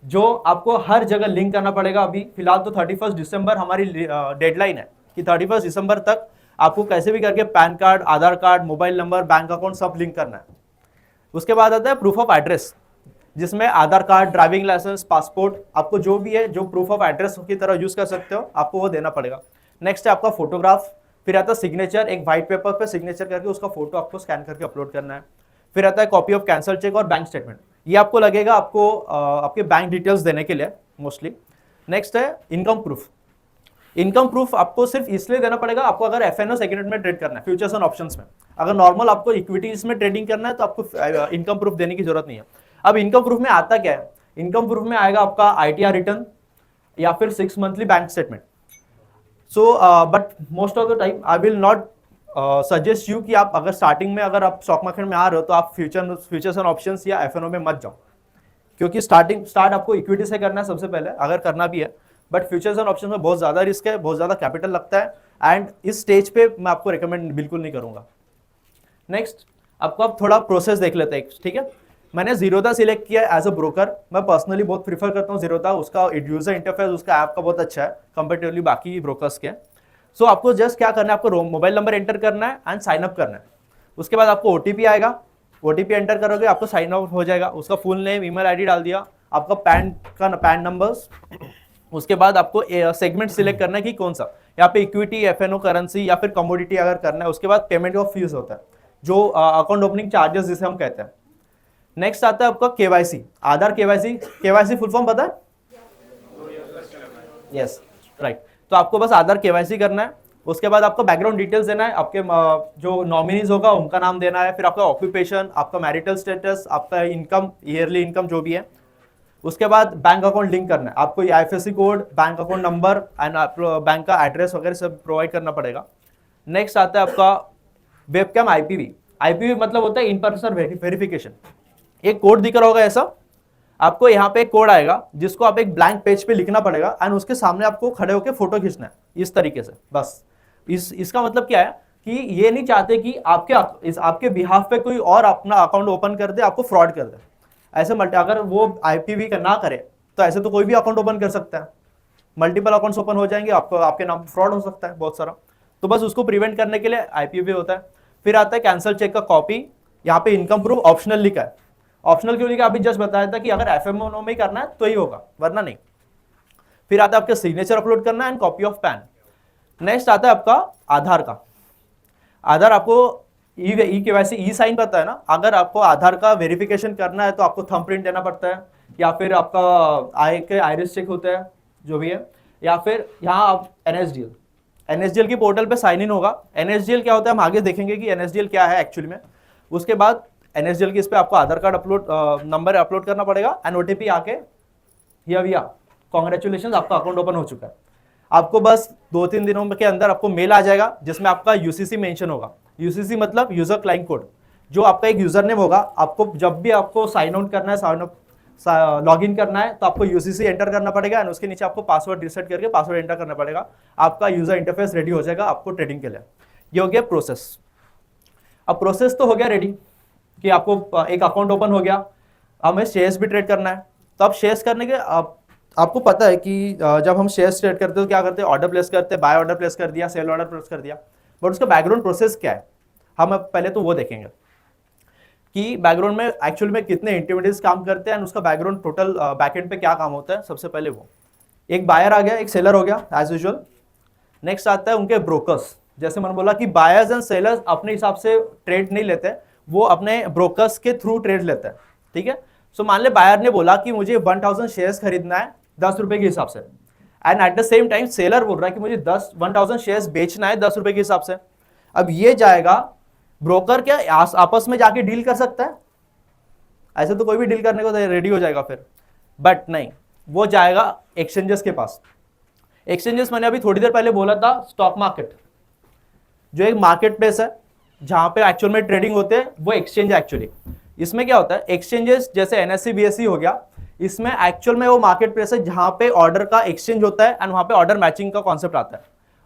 जो आपको हर जगह लिंक करना पड़ेगा। अभी फिलहाल तो 31 दिसंबर हमारी डेडलाइन है कि 31 दिसंबर तक आपको कैसे भी करके PAN card, Aadhaar card, mobile number, bank account सब लिंक करना है। उसके बाद आता है प्रूफ ऑफ एड्रेस, जिसमें आधार कार्ड, ड्राइविंग लाइसेंस, पासपोर्ट, आपको जो भी है जो प्रूफ ऑफ एड्रेस की तरह यूज कर सकते हो आपको वो देना पड़ेगा। नेक्स्ट है आपका फोटोग्राफ, फिर आता है सिग्नेचर, एक व्हाइट पेपर पे सिग्नेचर करके उसका फोटो आपको स्कैन करके अपलोड करना है। फिर आता है कॉपी ऑफ कैंसल चेक और बैंक स्टेटमेंट, ये आपको लगेगा आपको आपके बैंक डिटेल्स देने के लिए मोस्टली। नेक्स्ट है इनकम प्रूफ। इनकम प्रूफ आपको सिर्फ इसलिए देना पड़ेगा आपको अगर एफएनओ सेगमेंट में ट्रेड करना है, फ्यूचर्स एंड ऑप्शंस में। अगर नॉर्मल आपको इक्विटीज में ट्रेडिंग करना है तो आपको इनकम प्रूफ देने की जरूरत नहीं है। अब इनकम प्रूफ में आता क्या है, इनकम प्रूफ में आएगा आपका ITR रिटर्न या फिर 6 monthly bank statement. So but most of the time I will not suggest you कि आप अगर स्टार्टिंग में अगर आप स्टॉक मार्केट में आ रहे हो तो आप फ्यूचर्स एंड ऑप्शंस या एफएनओ में मत जाओ, क्योंकि स्टार्ट आपको इक्विटी से करना है सबसे पहले अगर करना भी है। बट फ्यूचर्स एंड ऑप्शंस में बहुत ज़्यादा रिस्क है, बहुत ज़्यादा कैपिटल लगता है एंड इस स्टेज पे मैं आपको रिकमेंड बिल्कुल नहीं करूँगा। नेक्स्ट आपको आप थोड़ा प्रोसेस देख लेते हैं, ठीक है। मैंने जीरोधा सिलेक्ट किया एज अ ब्रोकर। मैं पर्सनली बहुत प्रीफर करता हूँ जीरोधा, उसका यूजर इंटरफेस उसका ऐप का बहुत अच्छा है कंपेरेटिवली बाकी ब्रोकर्स के। सो आपको जस्ट क्या करना है, आपको मोबाइल नंबर एंटर करना है एंड साइन अप करना है। उसके बाद आपको OTP आएगा, OTP एंटर करोगे आपको साइन अप हो जाएगा। उसका फुल नेम, ईमेल आईडी डाल दिया, आपका पैन नंबर्स। उसके बाद आपको सेगमेंट सिलेक्ट करना है कि कौन सा, यहाँ पे इक्विटी, एफएनओ, करेंसी या फिर कमोडिटी अगर करना है। उसके बाद पेमेंट ऑफ फीस होता है जो अकाउंट ओपनिंग चार्जेस जिसे हम कहते हैं। नेक्स्ट आता है आपका KYC, आधार KYC फुल फॉर्म पता है? Yes right. तो आपको बस आधार KYC करना है। उसके बाद आपको बैकग्राउंड डिटेल्स देना है, आपके जो नॉमिनीज होगा उनका नाम देना है, फिर आपका ऑक्यूपेशन, आपका मैरिटल स्टेटस, आपका इनकम, ईयरली इनकम जो भी है। उसके बाद बैंक अकाउंट लिंक करना है आपको, IFSC code, bank account number and bank का एड्रेस वगैरह सब प्रोवाइड करना पड़ेगा। नेक्स्ट आता है आपका वेबकैम IPV। IPV मतलब होता है इन पर्सन वेरिफिकेशन। एक कोड दिख रहा होगा ऐसा, आपको यहाँ पे एक कोड आएगा जिसको आप एक ब्लैंक पेज पे लिखना पड़ेगा एंड उसके सामने आपको खड़े होकर फोटो खींचना है इस तरीके से। बस इसका मतलब क्या है कि ये नहीं चाहते कि आपके बिहाफ पे कोई और अपना अकाउंट ओपन कर दे, आपको फ्रॉड कर दे। ऐसे अगर वो IPV का ना करे तो ऐसे तो कोई भी अकाउंट ओपन कर सकता है, मल्टीपल अकाउंट्स ओपन हो जाएंगे, आपके नाम फ्रॉड हो सकता है बहुत सारा। तो बस उसको प्रिवेंट करने के लिए IPV होता है। फिर आता है कैंसल चेक का कॉपी, यहाँ पे इनकम प्रूफ ऑप्शनल लिखा है। ऑप्शनल क्यों लिखा, अभी जस्ट बताया था कि अगर FMO में करना है तो ही होगा, वरना नहीं। फिर आता है आपका सिग्नेचर अपलोड करना and copy of pan. Next आता है आपका आधार का। आधार आपको KYC साइन पता है ना, अगर आपको आधार का वेरिफिकेशन करना है तो आपको थंब प्रिंट देना पड़ता है, या फिर आपका आइरिस चेक होता है जो भी है, या फिर यहाँ आप NSDL की पोर्टल पे साइन इन होगा। NSDL क्या होता है हम आगे देखेंगे कि NSDL क्या है एक्चुअली में। उसके बाद NSDL की इस पे आपको आधार कार्ड नंबर अपलोड करना पड़ेगा एंड OTP आके हिया कॉन्ग्रेचुलेशन, आपका अकाउंट ओपन हो चुका है। आपको बस 2-3 दिनों के अंदर आपको मेल आ जाएगा जिसमें आपका UCC मेंशन होगा। UCC मतलब यूजर क्लाइंट कोड, जो आपका एक यूजर नेम होगा। आपको जब भी आपको साइन आउट करना है, लॉग इन करना है, तो आपको UCC एंटर करना पड़ेगा एंड उसके नीचे आपको पासवर्ड रिसेट करके पासवर्ड एंटर करना पड़ेगा। आपका यूजर इंटरफेस रेडी हो जाएगा आपको ट्रेडिंग के लिए। ये हो गया प्रोसेस। अब प्रोसेस तो हो गया रेडी कि आपको एक अकाउंट ओपन हो गया, हमें शेयर्स भी ट्रेड करना है। तो अब शेयर्स करने के आपको पता है कि जब हम शेयर्स ट्रेड करते हैं तो क्या करते हैं, ऑर्डर प्लेस करते हैं, बाय ऑर्डर प्लेस कर दिया, सेल ऑर्डर प्लेस कर दिया। बट उसका बैकग्राउंड प्रोसेस क्या है, हम अब पहले तो वो देखेंगे कि बैकग्राउंड में एक्चुअल में कितने इंटरमीडिएट्स काम करते हैं एंड उसका बैकग्राउंड टोटल बैकएंड पे क्या काम होता है। सबसे पहले वो एक बायर आ गया, एक सेलर हो गया एज यूजुअल। नेक्स्ट आता है उनके ब्रोकर्स। जैसे मैंने बोला कि बायर्स एंड सेलर्स अपने हिसाब से ट्रेड नहीं लेते, वो अपने ब्रोकर्स के थ्रू ट्रेड लेते हैं, ठीक है। सो मान ले बायर ने बोला कि मुझे 1000 शेयर्स खरीदना है 10 रुपए के हिसाब से, and at the same time seller बोल रहा है कि मुझे 1000 शेयर्स बेचना है 10 रुपए के हिसाब से। अब ये जाएगा ब्रोकर, क्या आपस में जाके डील कर सकता है? ऐसे तो कोई भी डील करने को रेडी हो जाएगा फिर, बट नहीं, वो जाएगा एक्सचेंजेस के पास। एक्सचेंजेस मैंने अभी थोड़ी देर पहले बोला था, स्टॉक मार्केट जो एक मार्केट प्लेस है जहां पे एक्चुअल में ट्रेडिंग होते हैं, वो एक्सचेंज है एक्चुअली। इसमें क्या होता है, एक्सचेंजेस जैसे NSE BSE हो गया, इसमें एक्चुअल में वो मार्केट प्लेस है जहां पे ऑर्डर का एक्सचेंज होता है एंड वहां पे ऑर्डर मैचिंग का कॉन्सेप्ट आता है।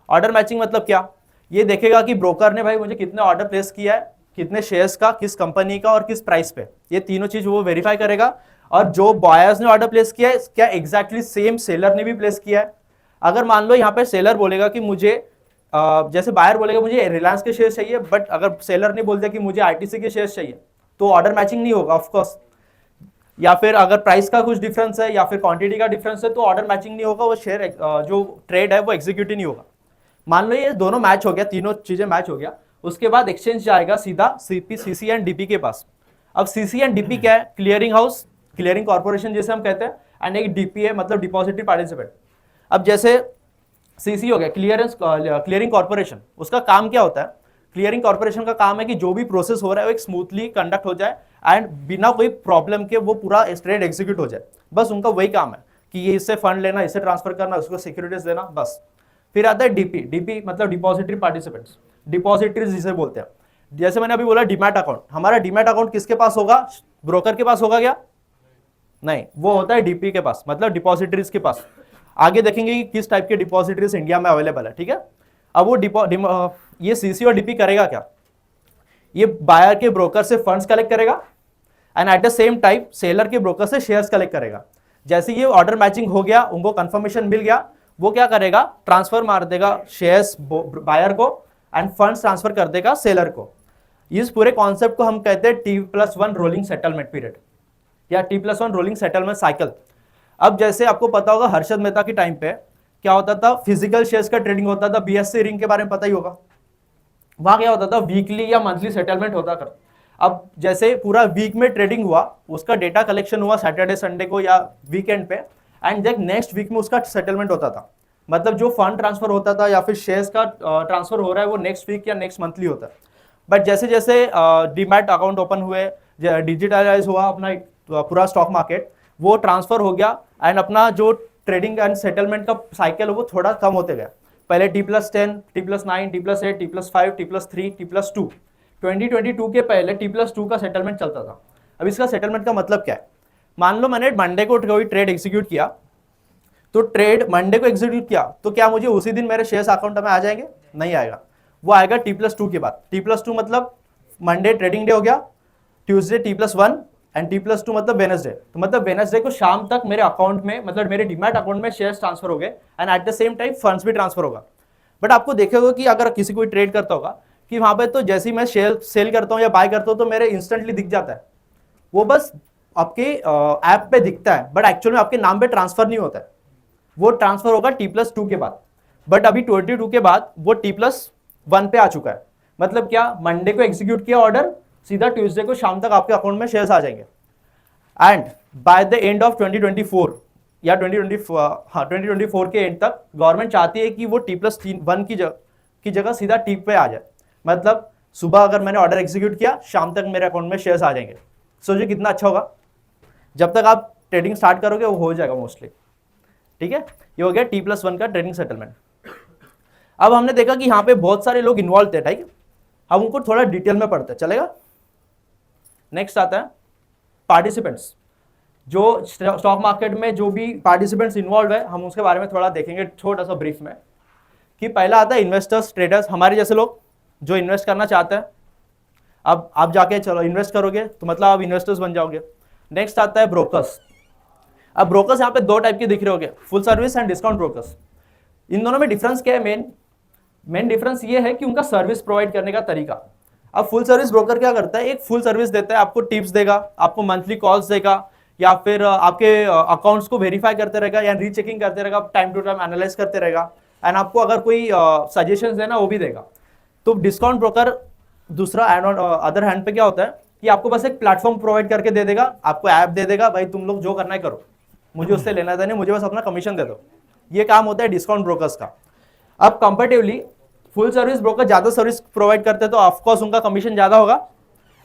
ऑर्डर मैचिंग मतलब क्या, ये देखेगा कि ब्रोकर ने भाई मुझे कितने ऑर्डर प्लेस किया है, कितने शेयर्स का, किस कंपनी का और किस प्राइस पे, ये तीनों चीज वो वेरीफाई करेगा। और जो बायर्स ने ऑर्डर प्लेस किया है क्या एग्जैक्टली सेम सेलर ने भी प्लेस किया है। अगर मान लो यहाँ पे सेलर बोलेगा कि मुझे जैसे बायर बोलेगा मुझे रिलायंस के शेयर चाहिए, बट अगर सेलर ने बोल दिया कि मुझे ITC के शेयर चाहिए, तो ऑर्डर मैचिंग नहीं होगा ऑफकोर्स। या फिर अगर प्राइस का कुछ डिफरेंस है या फिर क्वांटिटी का डिफरेंस है तो ऑर्डर मैचिंग नहीं होगा, वो शेयर जो ट्रेड है वो एग्जीक्यूट ही नहीं होगा। मान लो ये दोनों मैच हो गया, तीनों चीजें मैच हो गया, उसके बाद एक्सचेंज जाएगा सीधा CC एंड DP के पास। अब CC एंड DP क्या है, क्लियरिंग हाउस, क्लियरिंग कॉर्पोरेशन जैसे हम कहते हैं, एंड एक DP है मतलब डिपॉजिटरी पार्टिसिपेंट। अब जैसे CC हो गया क्लियरिंग कॉर्पोरेशन, उसका काम क्या होता है, क्लियरिंग कॉर्पोरेशन का काम है कि जो भी प्रोसेस हो रहा है वो एक स्मूथली कंडक्ट हो जाए एंड बिना कोई प्रॉब्लम के वो पूरा ट्रेड एग्जीक्यूट हो जाए। बस उनका वही काम है कि ये इससे फंड लेना, इससे ट्रांसफर करना, उसको सिक्योरिटीज देना, बस। फिर आता है DP मतलब डिपॉजिटरी पार्टिसिपेंट्स, डिपॉजिटरीज जिसे बोलते हैं। जैसे मैंने अभी बोला डीमैट अकाउंट, हमारा डीमैट अकाउंट किसके पास होगा, ब्रोकर के पास होगा क्या? नहीं, वो होता है DP के पास, मतलब डिपॉजिटरीज के पास। आगे देखेंगे कि किस टाइप के डिपॉजिटरीज इंडिया में अवेलेबल है, ठीक है। अब वो ये CC और DP करेगा क्या, ये बायर के ब्रोकर से फंड्स कलेक्ट करेगा and at the same time seller के ब्रोकर से शेयर्स कलेक्ट करेगा। जैसे ये ऑर्डर मैचिंग हो गया, उनको कंफर्मेशन मिल गया, वो क्या करेगा, ट्रांसफर मार देगा शेयर्स बायर को एंड फंड्स ट्रांसफर कर देगा सेलर को। इस पूरे कॉन्सेप्ट को हम कहते हैं T+1 रोलिंग सेटलमेंट पीरियड या T+1 रोलिंग सेटलमेंट साइकिल। अब जैसे आपको पता होगा हर्षद मेहता के टाइम पे क्या होता था, फिजिकल शेयर्स का ट्रेडिंग होता था, BSE रिंग के बारे में पता ही होगा। वहां क्या होता था, वीकली या मंथली सेटलमेंट होता था। अब जैसे पूरा वीक में ट्रेडिंग हुआ, उसका डेटा कलेक्शन हुआ सैटरडे संडे को या वीकेंड पे, एंड नेक्स्ट वीक में उसका सेटलमेंट होता था। मतलब जो फंड ट्रांसफर होता था या फिर शेयर्स का ट्रांसफर हो रहा है वो नेक्स्ट वीक या नेक्स्ट मंथली होता है। बट जैसे जैसे डीमैट अकाउंट ओपन हुए, डिजिटलाइज हुआ अपना पूरा स्टॉक मार्केट, वो ट्रांसफर हो गया एंड अपना जो ट्रेडिंग एंड सेटलमेंट का साइकिल है वो थोड़ा कम होते गया। पहले T+10, T+9, T+8, T+5, T+3, T+2। 2022 के पहले T+2 का सेटलमेंट चलता था। अब इसका सेटलमेंट का मतलब क्या है? मान लो मैंने मंडे को कोई ट्रेड एग्जीक्यूट किया, तो ट्रेड मंडे को एग्जीक्यूट किया तो क्या मुझे उसी दिन मेरे शेयर्स अकाउंट में आ जाएंगे? नहीं आएगा, वो आएगा T+2 के बाद। T+2 मतलब मंडे ट्रेडिंग डे हो गया, ट्यूसडे T+1 एंड T+2 मतलब वेडनेसडे। तो मतलब वेडनेसडे को शाम तक मेरे अकाउंट में, मतलब मेरे डीमैट अकाउंट में शेयर्स ट्रांसफर हो गए and at the same time funds भी ट्रांसफर होगा। बट आपको देखोगे कि अगर किसी कोई ट्रेड करता होगा कि वहां पे तो जैसे ही मैं शेयर सेल करता हूँ या बाय करता हूँ तो मेरे इंस्टेंटली दिख जाता है, वो बस आपके ऐप पे दिखता है बट एक्चुअल में आपके नाम पे ट्रांसफर नहीं होता है। वो ट्रांसफर होगा T+2 के बाद। बट अभी 22 के बाद वो T+1 पे आ चुका है। मतलब क्या, मंडे को एग्जीक्यूट किया ऑर्डर, सीधा ट्यूसडे को शाम तक आपके अकाउंट में शेयर्स आ जाएंगे। And by the end of 2024 या 2024 के एंड तक गवर्नमेंट चाहती है कि वो T+1 की जगह सीधा T पे आ जाए। मतलब सुबह अगर मैंने ऑर्डर एग्जीक्यूट किया, शाम तक मेरे अकाउंट में शेयर्स आ जाएंगे। सोचिए कितना अच्छा होगा। जब तक आप ट्रेडिंग स्टार्ट करोगे वो हो जाएगा मोस्टली। ठीक है, ये हो गया T+1 का ट्रेडिंग सेटलमेंट। अब हमने देखा कि यहाँ पे बहुत सारे लोग इन्वॉल्व थे, ठीक है। हम उनको थोड़ा डिटेल में पढ़ते चलेगा। नेक्स्ट आता है पार्टिसिपेंट्स। जो स्टॉक मार्केट में जो भी पार्टिसिपेंट्स इन्वॉल्व है, हम उसके बारे में थोड़ा देखेंगे छोटा सा ब्रीफ में। कि पहला आता है इन्वेस्टर्स, ट्रेडर्स, हमारे जैसे लोग जो इन्वेस्ट करना चाहते हैं। अब आप जाके चलो इन्वेस्ट करोगे तो मतलब आप इन्वेस्टर्स बन जाओगे। नेक्स्ट आता है ब्रोकर्स। अब ब्रोकर्स यहाँ पे दो टाइप के दिख रहे होंगे, full service and discount brokers. इन दोनों में डिफरेंस क्या है? मेन डिफरेंस ये है कि उनका सर्विस प्रोवाइड करने का तरीका। अब फुल सर्विस ब्रोकर क्या करता है, एक फुल सर्विस देता है, आपको टिप्स देगा, आपको मंथली कॉल्स देगा, या फिर आपके अकाउंट्स को वेरीफाई करते रहेगा या रीचेकिंग करते रहेगा, टाइम टू टाइम एनालाइज करते रहेगा, एंड आपको अगर कोई सजेशंस देना वो भी देगा। तो डिस्काउंट ब्रोकर दूसरा एंड ऑन अदर हैंड पे क्या होता है कि आपको बस एक प्लेटफॉर्म प्रोवाइड करके दे देगा, आपको ऐप दे देगा, भाई तुम लोग जो करना है करो, मुझे उससे लेना देना, मुझे बस अपना कमीशन दे दो। ये काम होता है डिस्काउंट ब्रोकर्स का। अब कंपेरेटिवली फुल सर्विस ब्रोकर ज्यादा सर्विस प्रोवाइड करते हैं तो ऑफकोर्स उनका कमीशन ज्यादा होगा,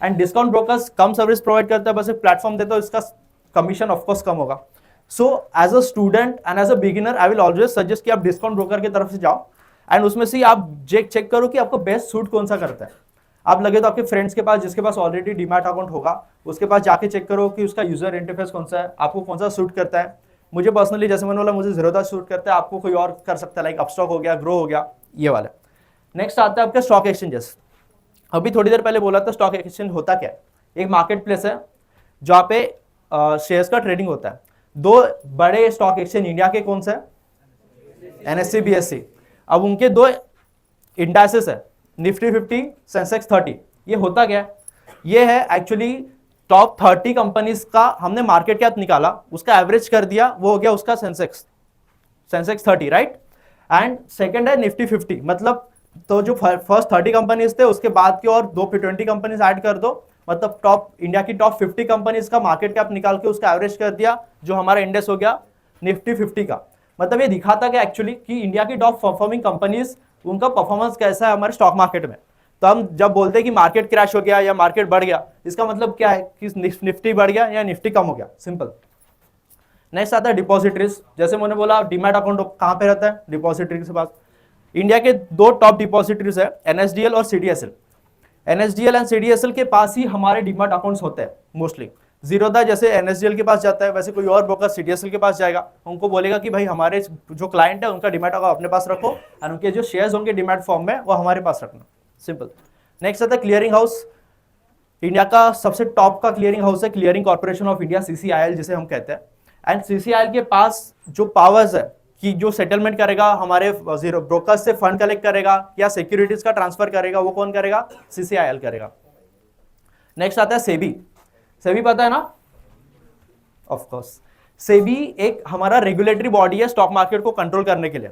and discount brokers come service provide करते हैं, बस एक प्लेटफॉर्म देते हो, इसका कमीशन ऑफकोर्स कम होगा। So as a student and as a beginner I will always suggest कि आप डिस्काउंट ब्रोकर की तरफ से जाओ, एंड उसमें से आप चेक करो कि आपको बेस्ट सूट कौन सा करता है। आप लगे तो आपके फ्रेंड्स के पास, जिसके पास ऑलरेडी डीमैट अकाउंट होगा, उसके पास जाके चेक करो कि उसका यूजर इंटरफेस कौन सा है, आपको कौन सा सूट करता है। मुझे पर्सनली जैसे मैंने बोला मुझे ज़ीरोधा सूट करता है, आपको कोई और कर सकता है, लाइक अपस्टॉक हो गया, ग्रो हो गया, ये वाला। नेक्स्ट आता है आपका स्टॉक एक्सचेंजेस। अभी थोड़ी देर पहले बोला था स्टॉक एक्सचेंज होता क्या है, एक मार्केट प्लेस है जहाँ पे शेयर्स का ट्रेडिंग होता है। दो बड़े स्टॉक एक्सचेंज इंडिया के कौन से हैं? NSE BSE। अब उनके दो इंडाइसेस है, निफ्टी 50, सेंसेक्स 30। ये होता क्या है? ये है एक्चुअली टॉप 30 कंपनीज का हमने मार्केट कैप निकाला, उसका एवरेज कर दिया, वो हो गया उसका सेंसेक्स 30, राइट। एंड सेकंड है निफ्टी 50, मतलब तो जो फर्स्ट 30 कंपनीज थे उसके बाद की और 20 कंपनीज ऐड कर दो, मतलब टॉप इंडिया की टॉप 50 कंपनीज का मार्केट कैप निकाल के उसका एवरेज कर दिया, जो हमारा इंडेक्स हो गया निफ्टी 50 का। मतलब ये दिखाता कि एक्चुअली कि इंडिया की टॉप परफॉर्मिंग कंपनीज, उनका परफॉर्मेंस कैसा है हमारे स्टॉक मार्केट में। तो हम जब बोलते हैं कि मार्केट क्रैश हो गया या मार्केट बढ़ गया, इसका मतलब क्या है कि निफ्टी बढ़ गया या निफ्टी कम हो गया, सिंपल। नेक्स्ट आता है डिपॉजिटरीज। जैसे मैंने बोला डीमैट अकाउंट कहाँ पे रहता है? डिपॉजिटरी के पास। इंडिया के दो टॉप डिपॉजिटरीज है, NSDL और CDSL। NSDL एंड CDSL के पास ही हमारे डीमैट अकाउंट्स होते हैं मोस्टली। ज़ीरोधा जैसे NSDL के पास जाता है, वैसे कोई और ब्रोकर CDSL के पास जाएगा, उनको बोलेगा कि भाई हमारे जो क्लाइंट है उनका डीमैट अकाउंट अपने पास रखो, और उनके जो शेयर्स होंगे डीमैट फॉर्म में वो हमारे पास रखना, सिंपल। नेक्स्ट आता है क्लियरिंग हाउस। इंडिया का सबसे टॉप का क्लियरिंग हाउस है clearing corporation of India, CCIL जिसे हम कहते हैं। एंड CCIL के पास जो पावर्स है कि जो सेटलमेंट करेगा, हमारे ब्रोकर्स से फंड कलेक्ट करेगा या सिक्योरिटीज का ट्रांसफर करेगा, वो कौन करेगा? CCIL करेगा। नेक्स्ट आता है सेबी। सेबी पता है ना? Of course. सेबी एक हमारा रेगुलेटरी बॉडी है स्टॉक मार्केट को कंट्रोल करने के लिए।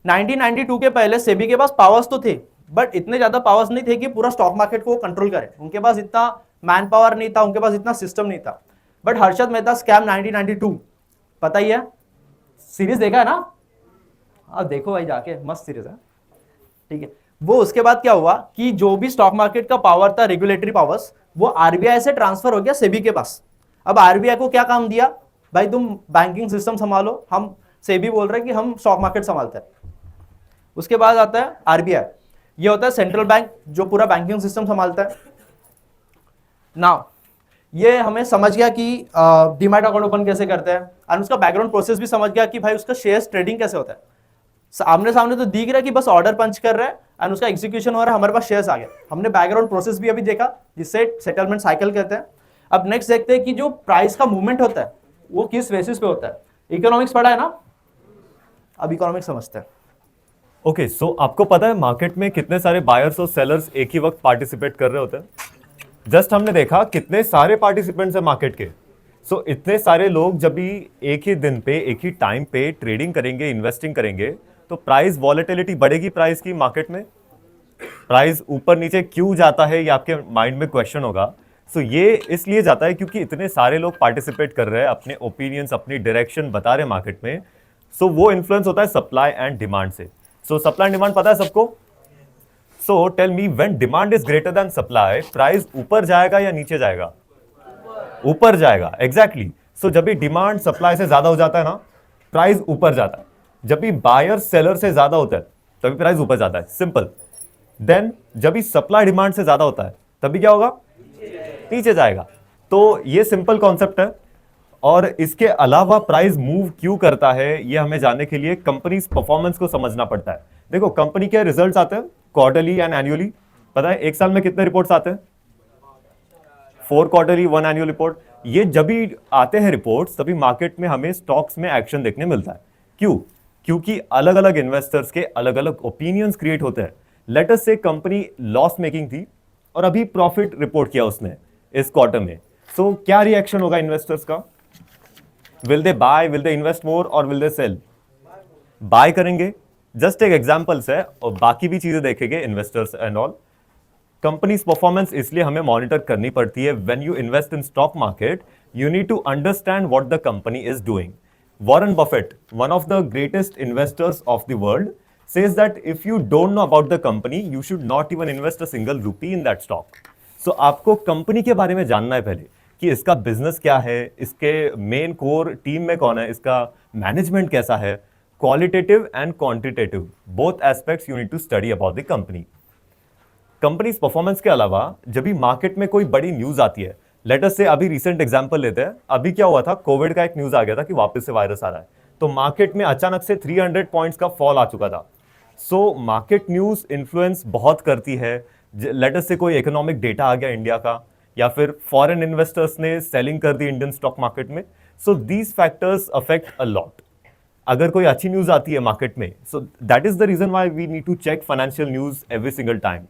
1992 के पहले सेबी के पास पावर्स तो थे, बट इतने ज्यादा पावर्स नहीं थे कि पूरा स्टॉक मार्केट को कंट्रोल करे। उनके पास इतना मैन पावर नहीं था, उनके पास इतना सिस्टम नहीं था। बट हर्षद मेहता स्कैम 1992 पता ही है, सीरीज देखा है ना? अब देखो भाई जाके, मस्त सीरीज है, ठीक है। वो उसके बाद क्या हुआ कि जो भी स्टॉक मार्केट का पावर था, रेगुलेटरी पावर्स, वो RBI से ट्रांसफर हो गया सेबी के पास। अब RBI को क्या काम दिया? भाई तुम बैंकिंग सिस्टम संभालो, हम सेबी बोल रहे हैं कि हम स्टॉक मार्केट संभालते हैं। उसके बाद आता है आरबीआई, ये होता है सेंट्रल बैंक जो पूरा बैंकिंग सिस्टम संभालता है। नाउ ये हमें समझ गया कि डीमैट अकाउंट ओपन कैसे करते हैं, और उसका बैकग्राउंड प्रोसेस भी समझ गया कि भाई उसका शेयर्स ट्रेडिंग कैसे होता है। सामने सामने तो दिख रहा है कि बस ऑर्डर पंच कर रहा है एंड उसका एग्जीक्यूशन हो रहा है, हमारे पास शेयर्स आ गए। हमने बैकग्राउंड प्रोसेस भी अभी देखा जिससे सेटलमेंट साइकिल कहते हैं। अब नेक्स्ट देखते हैं कि जो प्राइस का मूवमेंट होता है वो किस बेसिस पे होता है। इकोनॉमिक्स पढ़ा है ना, अब इकोनॉमिक्स समझते हैं। ओके, सो आपको पता है मार्केट में कितने सारे बायर्स और सेलर्स एक ही वक्त पार्टिसिपेट कर रहे होते हैं? जस्ट हमने देखा कितने सारे पार्टिसिपेंट्स हैं मार्केट के। सो इतने सारे लोग जब भी एक ही दिन पे एक ही टाइम पे ट्रेडिंग करेंगे, इन्वेस्टिंग करेंगे, तो प्राइस वॉलेटिलिटी बढ़ेगी। प्राइस की मार्केट में प्राइस ऊपर नीचे क्यों जाता है, ये आपके माइंड में क्वेश्चन होगा। सो ये इसलिए जाता है क्योंकि इतने सारे लोग पार्टिसिपेट कर रहे हैं, अपने ओपिनियंस, अपनी डायरेक्शन बता रहे हैं मार्केट में। सो वो इन्फ्लुएंस होता है सप्लाई एंड डिमांड से। सो सप्लाई एंड डिमांड पता है सबको? So tell me, when demand is greater than supply, price ऊपर जाएगा या नीचे जाएगा? ऊपर जाएगा, एग्जैक्टली। सो जब भी डिमांड सप्लाई से ज्यादा हो जाता है ना, प्राइस ऊपर जाता है। जब भी बायर सेलर से ज्यादा होता है तभी प्राइस ऊपर जाता है, सिंपल। देन जब भी सप्लाई डिमांड से ज्यादा होता है तभी क्या होगा? नीचे जाएगा। तो ये सिंपल कॉन्सेप्ट है। और इसके अलावा प्राइस मूव क्यों करता है ये हमें जानने के लिए कंपनी परफॉर्मेंस को समझना पड़ता है। देखो कंपनी के रिजल्ट्स आते हैं क्वार्टरली एंड एनुअली। पता है एक साल में कितने रिपोर्ट्स आते हैं? 4 क्वार्टरली 1 एनुअल रिपोर्ट। ये जब भी आते हैं रिपोर्ट्स तभी मार्केट में हमें स्टॉक्स में एक्शन देखने मिलता है। क्यों? क्योंकि अलग अलग इन्वेस्टर्स के अलग अलग ओपिनियंस क्रिएट होते हैं। लेट अस से कंपनी लॉस मेकिंग थी और अभी प्रॉफिट रिपोर्ट किया उसने इस क्वार्टर में। सो क्या रिएक्शन होगा इन्वेस्टर्स का? Will they buy, will they invest more और विल दे सेल? बाय करेंगे। जस्ट एक एग्जांपल्स है और बाकी भी चीजें देखेंगे investors and all. Companies performance इसलिए हमें मॉनिटर करनी पड़ती है। When you invest in stock market you need to understand what the company is doing. Warren Buffett, one of the greatest investors of the world, says that if you don't know about the company, you should not even invest a single rupee in that stock. So आपको company के बारे में जानना है पहले कि इसका business क्या है, इसके मेन कोर टीम में कौन है, इसका मैनेजमेंट कैसा है। Qualitative and quantitative both aspects you need to study about the company. Companies performance के अलावा जब भी मार्केट में कोई बड़ी न्यूज आती है, लेट अस से अभी रिसेंट एग्जांपल लेते हैं। अभी क्या हुआ था, कोविड का एक न्यूज आ गया था कि वापस से वायरस आ रहा है, तो मार्केट में अचानक से 300 पॉइंट्स का फॉल आ चुका था। सो मार्केट न्यूज इन्फ्लुएंस बहुत करती है। लेट अस से कोई इकोनॉमिक डेटा आ गया इंडिया का, या फिर फॉरेन इन्वेस्टर्स ने सेलिंग कर दी इंडियन स्टॉक मार्केट में। So these factors affect a lot. अगर कोई अच्छी न्यूज आती है मार्केट में, so that is the reason why we need to check financial news every single time.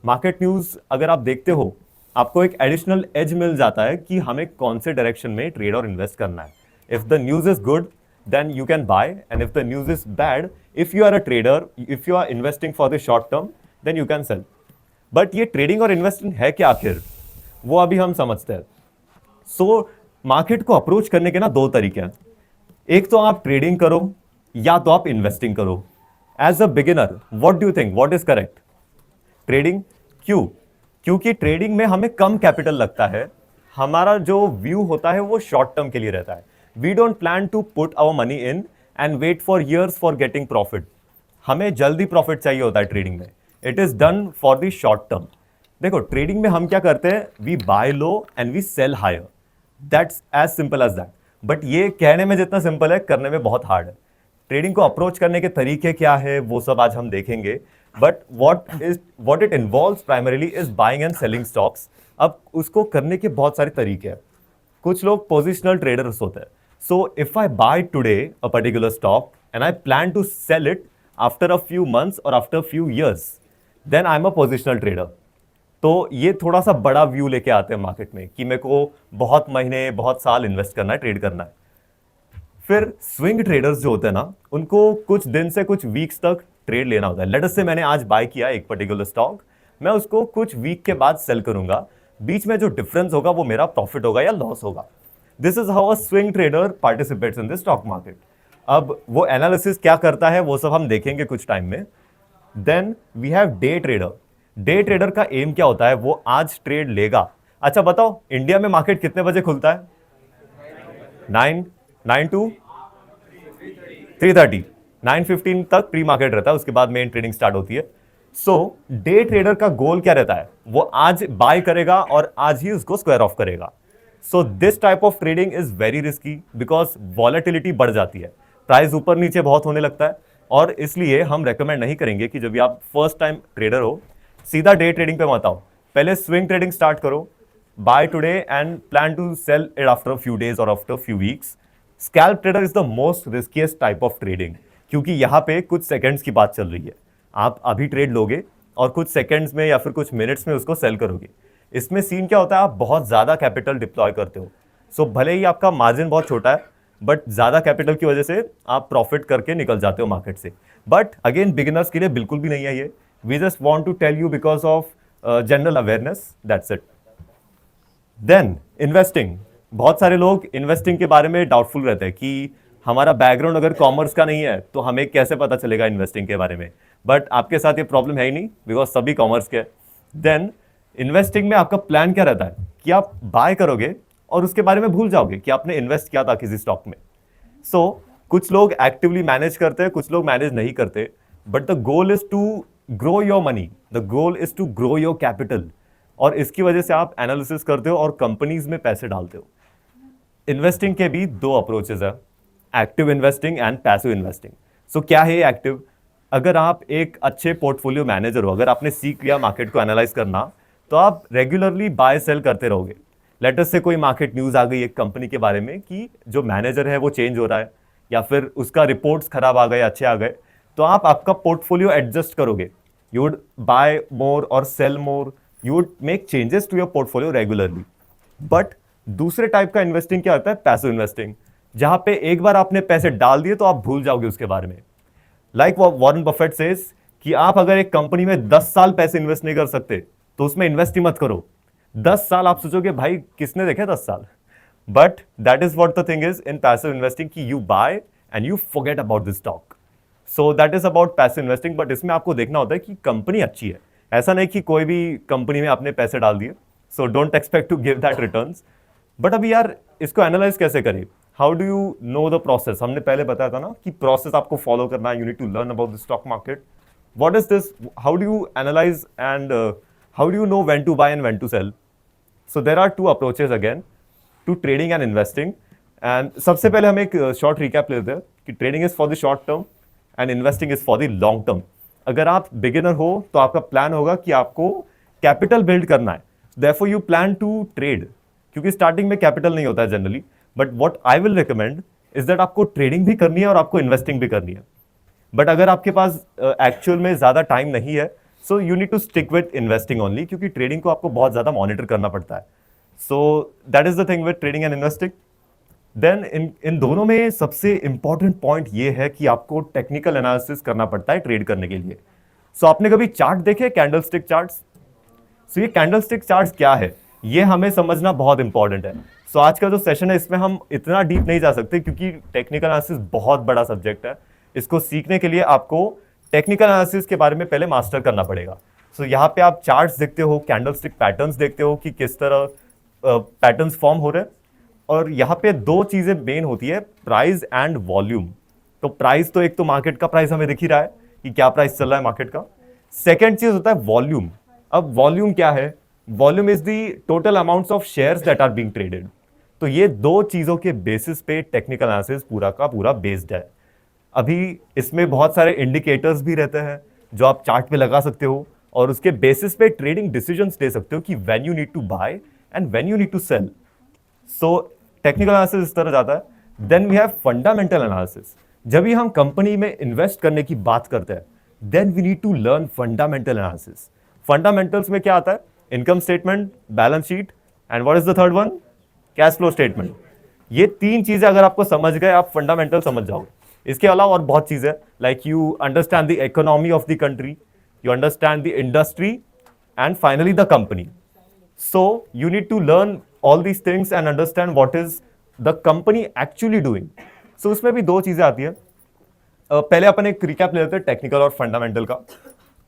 Market news अगर आप देखते हो, आपको एक एडिशनल एज मिल जाता है कि हमें कौन से डायरेक्शन में ट्रेड और इन्वेस्ट करना है। If the news is good then you can buy, and if the news is bad, if you are a trader, if you are investing for the short term, then you can sell. But ये trading और investing है क्या आखिर, वो अभी हम समझते हैं। सो मार्केट को अप्रोच करने के ना 2 तरीके हैं। एक तो आप ट्रेडिंग करो या तो आप इन्वेस्टिंग करो। As a beginner what do you think, what is correct? Trading. क्यों? क्योंकि ट्रेडिंग में हमें कम कैपिटल लगता है, हमारा जो व्यू होता है वो शॉर्ट टर्म के लिए रहता है। We don't plan to put our money in and wait for years for getting profit. हमें जल्दी प्रॉफिट चाहिए होता है ट्रेडिंग में। It is done for the short term. देखो ट्रेडिंग में हम क्या करते हैं, we buy low and we sell higher, that's as simple as that. But ये कहने में जितना सिंपल है, करने में बहुत हार्ड है। ट्रेडिंग को अप्रोच करने के तरीके क्या है वो सब आज हम देखेंगे। But what it involves primarily is buying and selling stocks. अब उसको करने के बहुत सारे तरीके हैं। कुछ लोग पोजिशनल ट्रेडर्स होते हैं। So if I buy today a particular stock and I plan to sell it after a few months और after few years, then I am a positional trader. तो ये थोड़ा सा बड़ा व्यू लेके आते हैं मार्केट में कि मेरे को बहुत महीने, बहुत साल इन्वेस्ट करना है, ट्रेड करना है। फिर स्विंग ट्रेडर्स जो होते हैं ना, उनको कुछ दिन से कुछ वीक्स तक ट्रेड लेना होता है। लेट अस से मैंने आज बाय किया एक पर्टिकुलर स्टॉक, मैं उसको कुछ वीक के बाद सेल करूंगा। बीच में जो डिफरेंस होगा वो मेरा प्रॉफिट होगा या लॉस होगा। This is how a swing trader participates in the stock market. अब वो एनालिसिस क्या करता है वो सब हम देखेंगे कुछ टाइम में। Then we have day trader. Day trader का एम क्या होता है, वो आज ट्रेड लेगा। अच्छा बताओ, इंडिया में मार्केट कितने बजे खुलता है? 9, 9 to 3:30, 9:15 तक प्री मार्केट रहता है, उसके बाद मेन ट्रेडिंग स्टार्ट होती है। सो डे ट्रेडर का गोल क्या रहता है, वो आज बाय करेगा और आज ही उसको स्क्वायर ऑफ करेगा। So this type of trading is very risky because volatility बढ़ जाती है, प्राइस ऊपर नीचे बहुत होने लगता है, और इसलिए हम रेकमेंड नहीं करेंगे कि जब भी आप फर्स्ट टाइम ट्रेडर हो सीधा डे ट्रेडिंग पे मत आओ, पहले स्विंग ट्रेडिंग स्टार्ट करो, buy today and plan to sell it after a few days और after few weeks. Scalp trader is the most riskiest type of trading, क्योंकि यहाँ पे कुछ सेकंड्स की बात चल रही है, आप अभी ट्रेड लोगे और कुछ सेकंड्स में या फिर कुछ मिनट्स में उसको सेल करोगे। इसमें सीन क्या होता है, आप बहुत ज़्यादा कैपिटल डिप्लॉय करते हो। सो भले ही आपका मार्जिन बहुत छोटा है, बट ज़्यादा कैपिटल की वजह से आप प्रॉफिट करके निकल जाते हो मार्केट से। बट अगेन बिगिनर्स के लिए बिल्कुल भी नहीं है ये, we just want to tell you because of general awareness, that's it. Then investing, बहुत सारे लोग इन्वेस्टिंग के बारे में डाउटफुल रहते हैं कि हमारा बैकग्राउंड अगर कॉमर्स का नहीं है तो हमें कैसे पता चलेगा इन्वेस्टिंग के बारे में, बट आपके साथ ये प्रॉब्लम है ही नहीं बिकॉज सभी कॉमर्स के। देन इन्वेस्टिंग में आपका प्लान क्या रहता है कि आप बाय करोगे और उसके बारे में भूल जाओगे कि आपने इन्वेस्ट किया था किसी स्टॉक में। सो कुछ लोग एक्टिवली मैनेज करते हैं, कुछ लोग मैनेज नहीं करते, but the goal is to grow your money, the goal is to grow your capital, और इसकी वजह से आप एनालिसिस करते हो और कंपनीज में पैसे डालते हो। इन्वेस्टिंग के भी दो अप्रोचेज है, active investing and passive investing. So क्या है एक्टिव, अगर आप एक अच्छे पोर्टफोलियो मैनेजर हो, अगर आपने सीख लिया मार्केट को एनालाइज करना, तो आप रेगुलरली बाय सेल करते रहोगे। लेटस से कोई मार्केट न्यूज़ आ गई एक कंपनी के बारे में कि जो मैनेजर है वो चेंज हो रहा है, या फिर उसका रिपोर्ट्स खराब आ गए अच्छे आ गए, तो आप आपका पोर्टफोलियो एडजस्ट करोगे, यू वुड बाय मोर और sell more, you would make changes to your portfolio regularly. But दूसरे टाइप का इन्वेस्टिंग क्या होता है, पैसिव इन्वेस्टिंग, जहां पे एक बार आपने पैसे डाल दिए तो आप भूल जाओगे उसके बारे में। लाइक वॉरेन बफेट सेज कि आप अगर एक कंपनी में 10 साल पैसे इन्वेस्ट नहीं कर सकते तो उसमें इन्वेस्ट ही मत करो। 10 साल आप सोचोगे भाई किसने देखे 10 साल, but that is what the thing is in passive investing कि you buy and you forget about this stock. So that is about passive investing, but इसमें आपको देखना होता है कि कंपनी अच्छी है, ऐसा नहीं कि कोई भी कंपनी में आपने पैसे डाल दिए, so don't expect to give that returns. But अभी यार इसको एनालाइज कैसे करें, how do you know the process, हमने पहले बताया था ना कि प्रोसेस आपको फॉलो करना है, you need to learn about the stock market, what is this, how do you analyze and how do you know when to buy and when to sell. So there are two approaches again to trading and investing, and सबसे पहले हम एक short recap लेते हैं कि trading is for the short term and investing is for the long term. अगर आप beginner हो तो आपका प्लान होगा कि आपको कैपिटल बिल्ड करना है, therefore you plan to trade, क्योंकि स्टार्टिंग में कैपिटल नहीं होता है generally. But what I will recommend is that आपको ट्रेडिंग भी करनी है और आपको इन्वेस्टिंग भी करनी है। बट अगर आपके पास एक्चुअल में ज़्यादा टाइम नहीं है, so you need to stick with investing only, क्योंकि ट्रेडिंग को आपको बहुत ज़्यादा मॉनिटर करना पड़ता है। So that is the thing with trading and investing. Then इन दोनों में सबसे इंपॉर्टेंट पॉइंट ये है कि आपको टेक्निकल एनालिसिस करना पड़ता है ट्रेड करने के लिए। सो आपने कभी चार्ट देखे, कैंडलस्टिक चार्ट्स? सो ये कैंडलस्टिक चार्ट्स क्या है, ये हमें समझना बहुत इंपॉर्टेंट है। सो आज का जो सेशन है इसमें हम इतना डीप नहीं जा सकते, क्योंकि टेक्निकल एनालिसिस बहुत बड़ा सब्जेक्ट है। इसको सीखने के लिए आपको टेक्निकल एनालिसिस के बारे में पहले मास्टर करना पड़ेगा। सो यहाँ पे आप चार्ट्स देखते हो, कैंडलस्टिक पैटर्न्स देखते हो कि किस तरह पैटर्न्स फॉर्म हो रहे हैं, और यहाँ पे दो चीजें मेन होती है, प्राइस एंड वॉल्यूम। तो प्राइस तो एक तो मार्केट का प्राइस हमें दिख ही रहा है कि क्या प्राइस चल रहा है मार्केट का। सेकेंड चीज होता है वॉल्यूम। अब वॉल्यूम क्या है, volume is the total amounts of shares that are being traded. तो ये दो चीजों के बेसिस पे टेक्निकल एनालिसिस पूरा का पूरा बेस्ड है। अभी इसमें बहुत सारे इंडिकेटर्स भी रहते हैं जो आप चार्ट पे लगा सकते हो, और उसके बेसिस पे ट्रेडिंग डिसीजंस ले सकते हो कि when you need to buy and when you need to sell. So technical analysis इस तरह जाता है। Then we have fundamental analysis. जब भी हम कंपनी में इन्वेस्ट करने की बात करते हैं, then we need to learn fundamental analysis. Fundamentals में क्या आता है, income statement, balance sheet, and what is the third one, cash flow statement. ये तीन चीजें अगर आपको समझ गए, आप फंडामेंटल समझ जाओगे। इसके अलावा और बहुत चीजें, like you understand the economy of the country, you understand the industry, and finally the company. So you need to learn all these things and understand what is the company actually doing. So उसमें भी दो चीजें आती है। पहले अपन एक recap ले लेते हैं टेक्निकल और फंडामेंटल का।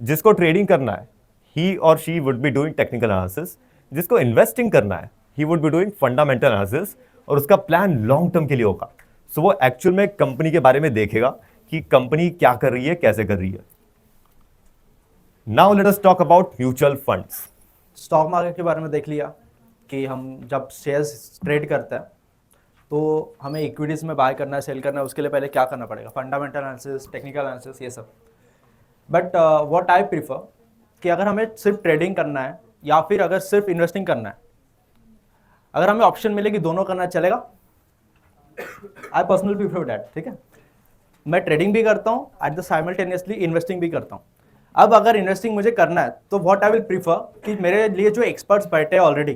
जिसको ट्रेडिंग करना है, he or she would be doing technical analysis. जिसको इन्वेस्टिंग करना है, he would be doing fundamental analysis, और उसका प्लान लॉन्ग टर्म के लिए होगा। सो वो एक्चुअल में कंपनी के बारे में देखेगा कि कंपनी क्या कर रही है, कैसे कर रही है। Now let us talk about mutual funds. Stock market के बारे में देख लिया कि हम जब शेयर्स ट्रेड करते हैं तो हमें इक्विटीज़ में बाय करना है, सेल करना है, उसके लिए पहले क्या करना पड़ेगा, फंडामेंटल एनालिसिस, टेक्निकल एनालिसिस, ये सब। बट व्हाट आई प्रीफर कि अगर हमें सिर्फ ट्रेडिंग करना है या फिर अगर सिर्फ इन्वेस्टिंग करना है, अगर हमें ऑप्शन मिले कि दोनों करना चलेगा, आई पर्सनली प्रीफर दैट। ठीक है, मैं ट्रेडिंग भी करता हूँ, एट द साइमल्टेनियसली इन्वेस्टिंग भी करता हूँ। अब अगर इन्वेस्टिंग मुझे करना है तो व्हाट आई विल प्रीफर कि मेरे लिए जो एक्सपर्ट्स बैठे हैं ऑलरेडी,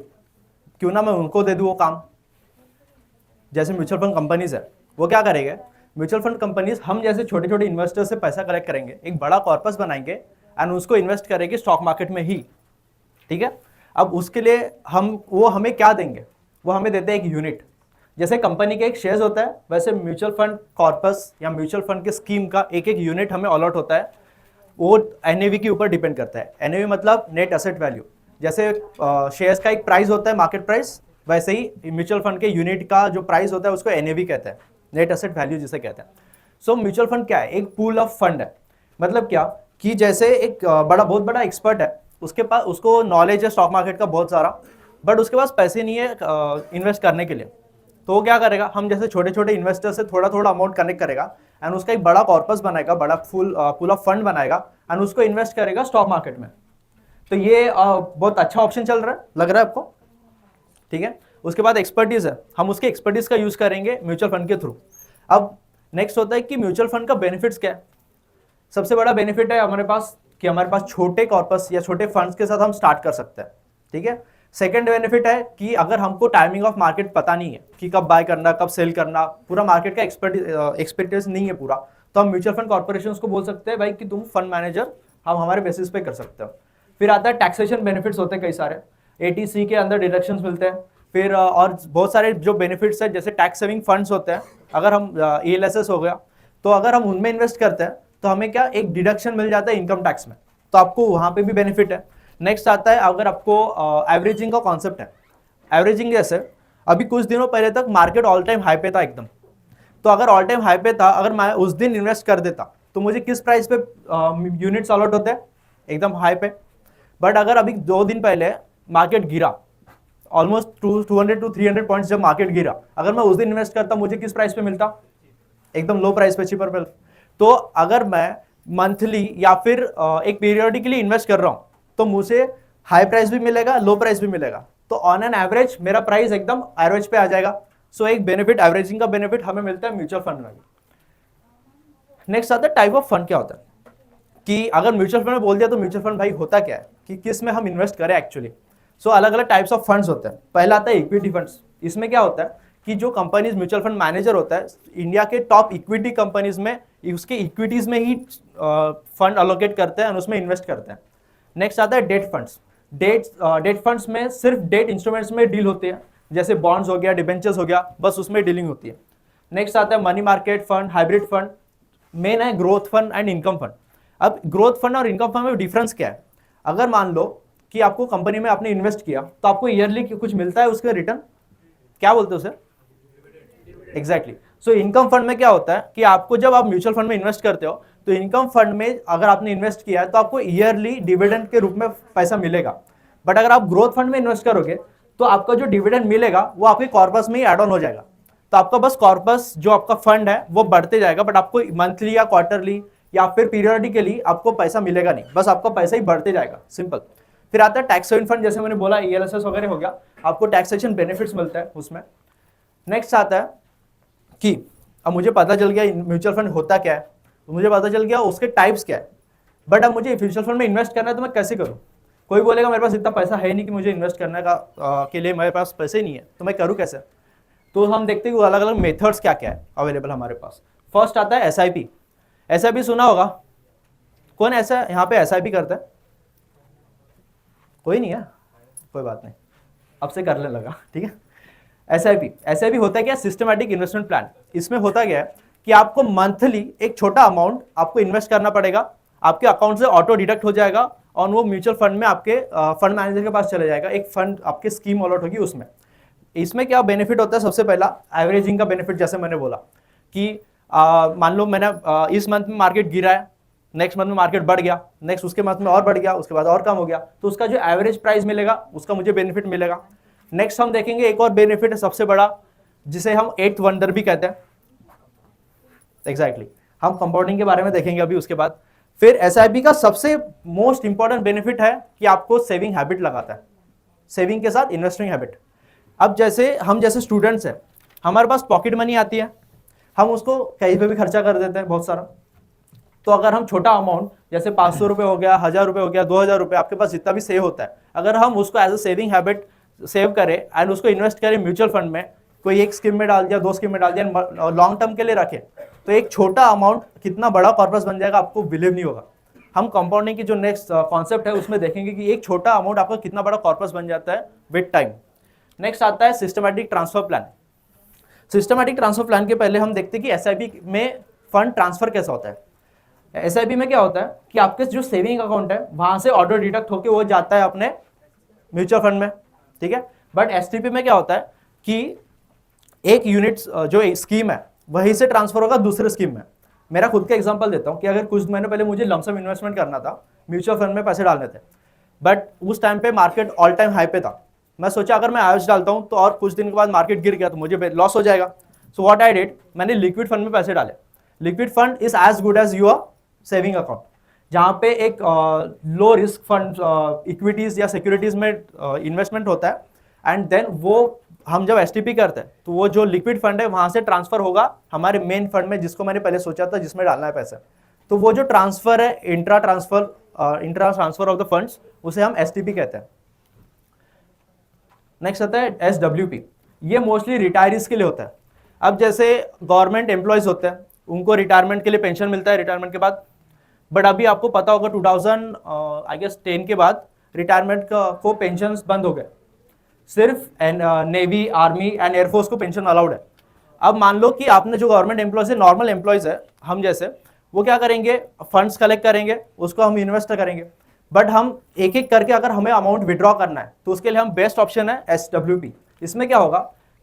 क्यों ना मैं उनको दे दूँ वो काम। जैसे म्यूचुअल फंड कंपनीज है, वो क्या करेंगे, म्यूचुअल फंड कंपनीज हम जैसे छोटे छोटे इन्वेस्टर्स से पैसा कलेक्ट करेंगे, एक बड़ा कॉर्पस बनाएंगे एंड उसको इन्वेस्ट करेंगे स्टॉक मार्केट में ही। ठीक है, अब उसके लिए वो हमें क्या देंगे, वो हमें देते हैं एक यूनिट। जैसे कंपनी के एक शेयर्स होता है, वैसे म्यूचुअल फंड कॉर्पस या म्यूचुअल फंड के स्कीम का एक एक यूनिट हमें अलॉट होता है। वो एनएवी के ऊपर डिपेंड करता है। एनएवी मतलब नेट एसेट वैल्यू। जैसे शेयर्स का एक प्राइस होता है मार्केट प्राइस, वैसे ही म्यूचुअल फंड के यूनिट का जो प्राइस होता है उसको एनएवी कहते हैं, नेट एसेट वैल्यू जिसे कहते हैं। सो म्यूचुअल फंड क्या है, एक पूल ऑफ फंड है। मतलब क्या कि जैसे एक बहुत बड़ा एक्सपर्ट है, उसके पास उसको नॉलेज है स्टॉक मार्केट का बहुत सारा, बट उसके पास पैसे नहीं है इन्वेस्ट करने के लिए। तो वो क्या करेगा, हम जैसे छोटे छोटे इन्वेस्टर से थोड़ा थोड़ा अमाउंट कनेक्ट करेगा एंड उसका एक बड़ा कॉर्पस बनाएगा, बड़ा पूल ऑफ फंड बनाएगा एंड उसको इन्वेस्ट करेगा स्टॉक मार्केट में। तो ये बहुत अच्छा ऑप्शन चल रहा है, लग रहा है आपको। ठीक है, उसके बाद एक्सपर्टीज है, हम उसके एक्सपर्टीज का यूज करेंगे म्यूचुअल फंड के थ्रू। अब नेक्स्ट होता है कि म्यूचुअल फंड का बेनिफिट्स क्या है। सबसे बड़ा बेनिफिट है हमारे पास कि हमारे पास छोटे कॉर्पस या छोटे फंड्स के साथ हम स्टार्ट कर सकते हैं। ठीक है, सेकंड बेनिफिट है कि अगर हमको टाइमिंग ऑफ मार्केट पता नहीं है कि कब बाय करना, कब सेल करना, पूरा मार्केट का एक्सपर्टीज नहीं है पूरा, तो हम म्यूचुअल फंड कॉर्पोरेशन को बोल सकते हैं भाई कि तुम फंड मैनेजर हम हमारे बेसिस पे कर सकते हो। फिर आता है टैक्सेशन बेनिफिट्स होते हैं कई सारे, एटीसी के अंदर डिडक्शंस मिलते हैं। फिर और बहुत सारे जो बेनिफिट्स है, जैसे टैक्स सेविंग फंड्स होते हैं, अगर हम ELSS हो गया, तो अगर हम उनमें इन्वेस्ट करते हैं तो हमें क्या एक डिडक्शन मिल जाता है इनकम टैक्स में, तो आपको वहाँ पे भी बेनिफिट है। नेक्स्ट आता है अगर आपको एवरेजिंग का कॉन्सेप्ट है। एवरेजिंग जैसे अभी कुछ दिनों पहले तक मार्केट ऑल टाइम हाई पे था एकदम, तो अगर ऑल टाइम हाई पे था, अगर मैं उस दिन इन्वेस्ट कर देता तो मुझे किस प्राइस पे यूनिट्स अलॉट होते हैं, एकदम हाई पे। बट अगर अभी 2 दिन पहले मार्केट गिरा ऑलमोस्ट 200 to 300 पॉइंट्स, जब मार्केट गिरा, अगर मैं उस दिन इन्वेस्ट करता मुझे किस प्राइस पे मिलता, एकदम लो प्राइस पे, चीपर पे। तो अगर मैं मंथली या फिर एक पीरियडिकली इन्वेस्ट कर रहा हूं तो मुझे हाई प्राइस भी मिलेगा, लो प्राइस भी मिलेगा, तो ऑन एन एवरेज मेरा प्राइस एकदम एवरेज पे आ जाएगा। सो एक बेनिफिट, एवरेजिंग का बेनिफिट हमें मिलता है म्यूचुअल फंड में भी। नेक्स्ट आता है टाइप ऑफ फंड क्या होता है, कि अगर म्यूचुअल फंड में बोल दिया तो म्यूचुअल फंड भाई होता क्या है, कि किस में हम इन्वेस्ट करें एक्चुअली। सो अलग अलग टाइप्स ऑफ फंड्स होते हैं। पहला आता है इक्विटी फंड्स। इसमें क्या होता है कि जो कंपनीज म्यूचुअल फंड मैनेजर होता है, इंडिया के टॉप इक्विटी कंपनीज में उसके इक्विटीज में ही फंड अलोकेट करते हैं और उसमें इन्वेस्ट करते हैं। नेक्स्ट आता है डेट फंड्स। डेट फंड्स में सिर्फ डेट इंस्ट्रूमेंट्स में डील होती है, जैसे बॉन्ड्स हो गया, डिबेंचर्स हो गया, बस उसमें डीलिंग होती है। नेक्स्ट आता है money market fund, hybrid fund. Main है growth fund and income fund. अब ग्रोथ फंड और इनकम फंड में डिफरेंस क्या है, अगर मान लो कि आपको कंपनी में आपने इन्वेस्ट किया तो आपको ईयरली कुछ मिलता है उसका रिटर्न, क्या बोलते हो उसे, एग्जैक्टली। सो इनकम फंड में क्या होता है कि आपको जब आप म्यूचुअल फंड में इन्वेस्ट करते हो तो इनकम फंड में अगर आपने इन्वेस्ट किया है तो आपको ईयरली डिविडेंड के रूप में पैसा मिलेगा। बट अगर आप ग्रोथ फंड में इन्वेस्ट करोगे तो आपका जो डिविडेंड मिलेगा वो आपके कॉर्पस में ही एड ऑन हो जाएगा। तो आपका बस कॉर्पस जो आपका फंड है वो बढ़ते जाएगा, बट आपको मंथली या क्वार्टरली या फिर पीरियडिकली आपको पैसा मिलेगा नहीं, बस आपका पैसा ही बढ़ते जाएगा, सिंपल। फिर आता है टैक्स सेविंग फंड, जैसे मैंने बोला ELSS वगैरह हो गया, आपको टैक्सेशन बेनिफिट्स मिलता है उसमें। नेक्स्ट आता है कि अब मुझे पता चल गया म्यूचुअल फंड होता क्या है, मुझे पता चल गया उसके टाइप्स क्या है, बट अब मुझे म्यूचुअल फंड में इन्वेस्ट करना है तो मैं कैसे करूँ। कोई बोलेगा मेरे पास इतना पैसा है नहीं कि मुझे इन्वेस्ट करने का के लिए मेरे पास पैसे ही नहीं है, तो मैं करूँ कैसे। तो हम देखते हैं अलग अलग मेथड्स क्या क्या है अवेलेबल हमारे पास। फर्स्ट आता है SIP। SIP सुना होगा, कौन ऐसा यहाँ पे SIP करता है, कोई नहीं है, कोई बात नहीं, अब से करने लगा, ठीक है। SIP होता है क्या, सिस्टमैटिक इन्वेस्टमेंट प्लान। इसमें होता क्या है कि आपको मंथली एक छोटा अमाउंट आपको इन्वेस्ट करना पड़ेगा, आपके अकाउंट से ऑटो डिडक्ट हो जाएगा और वो म्यूचुअल फंड में आपके फंड मैनेजर के पास चले जाएगा, एक फंड आपके स्कीम अलॉट होगी उसमें। इसमें क्या बेनिफिट होता है, सबसे पहला एवरेजिंग का बेनिफिट, जैसे मैंने बोला कि मान लो मैंने इस मंथ में मार्केट गिरा है, नेक्स्ट मंथ में मार्केट बढ़ गया, नेक्स्ट उसके मंथ में और बढ़ गया, उसके बाद और कम हो गया, तो उसका जो एवरेज प्राइस मिलेगा उसका मुझे बेनिफिट मिलेगा। नेक्स्ट हम देखेंगे एक और बेनिफिट है सबसे बड़ा, जिसे हम 8th वंडर भी कहते हैं। एग्जैक्टली हम कंपाउंडिंग के बारे में देखेंगे अभी उसके बाद। फिर एसआईपी का सबसे मोस्ट इंपॉर्टेंट बेनिफिट है कि आपको सेविंग हैबिट लगाता है, सेविंग के साथ इन्वेस्टिंग हैबिट। अब हम जैसे स्टूडेंट्स हैं, हमारे पास पॉकेट मनी आती है, हम उसको कहीं पे भी खर्चा कर देते हैं बहुत सारा। तो अगर हम छोटा अमाउंट जैसे 500 रुपये हो गया, 1000 रुपये हो गया, 2000 रुपये, आपके पास जितना भी सेव होता है, अगर हम उसको as a saving habit save करें एंड उसको इन्वेस्ट करें म्यूचुअल फंड में, कोई एक स्कीम में डाल दिया, 2 स्कीम में डाल दिया, लॉन्ग टर्म के लिए रखें, तो एक छोटा अमाउंट कितना बड़ा कॉर्पस बन जाएगा आपको बिलीव नहीं होगा। हम कंपाउंडिंग की जो नेक्स्ट कॉन्सेप्ट है उसमें देखेंगे कि एक छोटा अमाउंट आपका कितना बड़ा कॉर्पस बन जाता है विद टाइम। नेक्स्ट आता है systematic transfer plan. Systematic transfer plan के पहले हम देखते हैं कि एसआईपी में फंड ट्रांसफर कैसा होता है। एसआईपी में क्या होता है कि आपके जो सेविंग अकाउंट है वहां से ऑर्डर डिडक्ट होकर वो जाता है अपने म्यूचुअल फंड में, ठीक है। बट एसटीपी में क्या होता है कि एक यूनिट जो एक स्कीम है वहीं से ट्रांसफर होगा दूसरे स्कीम में। मेरा खुद का एग्जांपल देता हूं कि अगर कुछ महीने पहले मुझे लमसम इन्वेस्टमेंट करना था, म्यूचुअल फंड में पैसे डालने थे, बट उस टाइम पे मार्केट ऑल टाइम हाई पे था। मैं सोचा अगर मैं आज डालता हूं तो और कुछ दिन के बाद मार्केट गिर गया तो मुझे लॉस हो जाएगा। सो व्हाट आई डिड, मैंने लिक्विड फंड में पैसे डाले। Liquid fund is as good as your saving account, जहाँ पे एक लो रिस्क फंड इक्विटीज या सिक्योरिटीज में इन्वेस्टमेंट होता है, एंड देन वो हम जब एसटीपी करते हैं तो वो जो लिक्विड फंड है वहां से ट्रांसफर होगा हमारे मेन फंड में, जिसको मैंने पहले सोचा था जिसमें डालना है पैसा। तो वो जो ट्रांसफर है intra transfer of the funds, उसे हम एसटीपी कहते हैं। नेक्स्ट आता है एसडब्ल्यूपी। ये मोस्टली रिटायरीज के लिए होता है। अब जैसे गवर्नमेंट एम्प्लॉयज होते हैं, उनको रिटायरमेंट के लिए पेंशन मिलता है रिटायरमेंट के बाद, बट अभी आपको पता होगा 2010 के बाद रिटायरमेंट को पेंशन बंद हो गए, सिर्फ नेवी, आर्मी एंड एयरफोर्स को पेंशन अलाउड है। अब मान लो कि आपने जो गवर्नमेंट एम्प्लॉयज है, नॉर्मल एम्प्लॉयज है हम जैसे, वो क्या करेंगे, फंड्स कलेक्ट करेंगे, उसको हम इन्वेस्ट करेंगे, बट हम एक एक करके अगर हमें अमाउंट विड्रॉ करना है तो उसके लिए हम बेस्ट ऑप्शन है एसडब्ल्यूपी। इसमें क्या होगा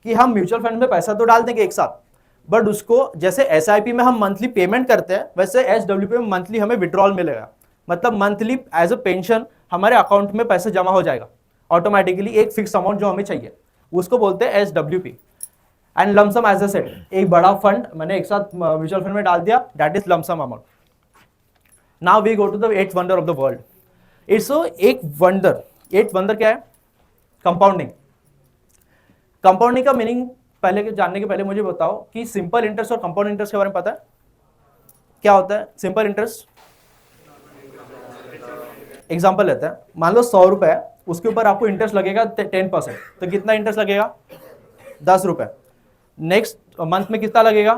कि हम म्यूचुअल फंड में पैसा तो डाल देंगे एक साथ, बट उसको जैसे एसआईपी में हम मंथली पेमेंट करते हैं वैसे एसडब्ल्यूपी में मंथली हमें विड्रॉल मिलेगा। मतलब मंथली एज अ पेंशन हमारे अकाउंट में पैसा जमा हो जाएगा ऑटोमेटिकली, एक फिक्स अमाउंट जो हमें चाहिए, उसको बोलते हैं SWP. And lumpsum as a set, एक बड़ा फंड मैंने एक साथ म्यूचुअल फंड में डाल दिया, that is lumpsum amount. Now we go to the 8th wonder of the world. It's एक वंडर। 8th वंडर क्या है? कंपाउंडिंग। कंपाउंडिंग का मीनिंग पहले जानने के पहले मुझे बताओ कि सिंपल इंटरेस्ट और कंपाउंड इंटरेस्ट के बारे में पता है क्या होता है? सिंपल इंटरेस्ट, एग्जांपल लेते हैं, मान लो 100 रुपए है, उसके ऊपर आपको इंटरेस्ट लगेगा 10%, तो कितना इंटरेस्ट लगेगा? 10 रुपए। नेक्स्ट मंथ में कितना लगेगा?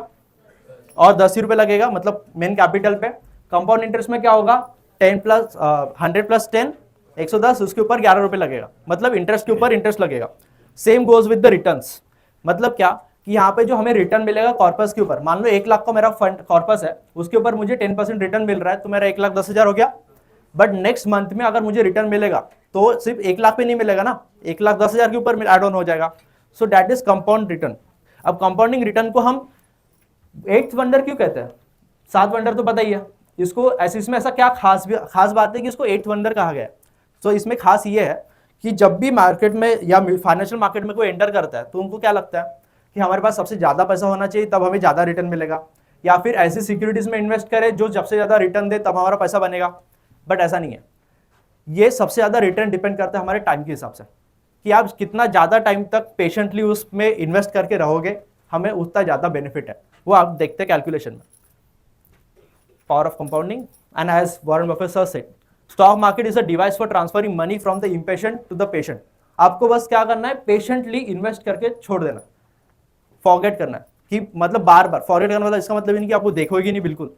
और 10 ही रुपए लगेगा, मतलब मेन कैपिटल पे। कंपाउंड इंटरेस्ट में क्या होगा? 100 प्लस 10 110, उसके ऊपर 11 रुपए लगेगा, मतलब इंटरेस्ट के ऊपर इंटरेस्ट लगेगा। Same goes with the returns. मतलब क्या कि यहाँ पे जो हमें रिटर्न मिलेगा कॉर्पस के ऊपर, मान लो 1 लाख का मेरा फंड कॉर्पस है, उसके ऊपर मुझे 10% रिटर्न मिल रहा है, तो मेरा 1,10,000 हो गया। बट नेक्स्ट मंथ में अगर मुझे रिटर्न मिलेगा तो सिर्फ 1 लाख पे नहीं मिलेगा ना, 1,10,000 के ऊपर एड ऑन हो जाएगा। सो दैट इज कंपाउंड रिटर्न। अब कंपाउंडिंग रिटर्न को हम 8th वंडर क्यों कहते हैं? 7 वंडर तो पता ही है इसको। इसमें ऐसा क्या खास बात है कि इसको 8th वंडर कहा गया है? तो इसमें खास ये है कि जब भी मार्केट में या फाइनेंशियल मार्केट में कोई एंटर करता है तो उनको क्या लगता है कि हमारे पास सबसे ज्यादा पैसा होना चाहिए तब हमें ज्यादा रिटर्न मिलेगा, या फिर ऐसी सिक्योरिटीज में इन्वेस्ट करें जो सबसे ज्यादा रिटर्न दे तब हमारा पैसा बनेगा। बट ऐसा नहीं है। ये सबसे ज्यादा रिटर्न डिपेंड करता है हमारे टाइम के हिसाब से, कि आप कितना ज्यादा टाइम तक पेशेंटली उसमें इन्वेस्ट करके रहोगे, हमें उतना ज्यादा बेनिफिट है। वो आप देखते हैं कैलकुलेशन में। Power of compounding, and as Warren Buffett sir said, stock market is a device for transferring money from the impatient to the patient. आपको बस क्या करना है? पेशेंटली इन्वेस्ट करके छोड़ देना, फॉरगेट करना है। कि मतलब बार बार फॉरगेट करना, मतलब इसका मतलब नहीं कि आपको देखोगे नहीं बिल्कुल,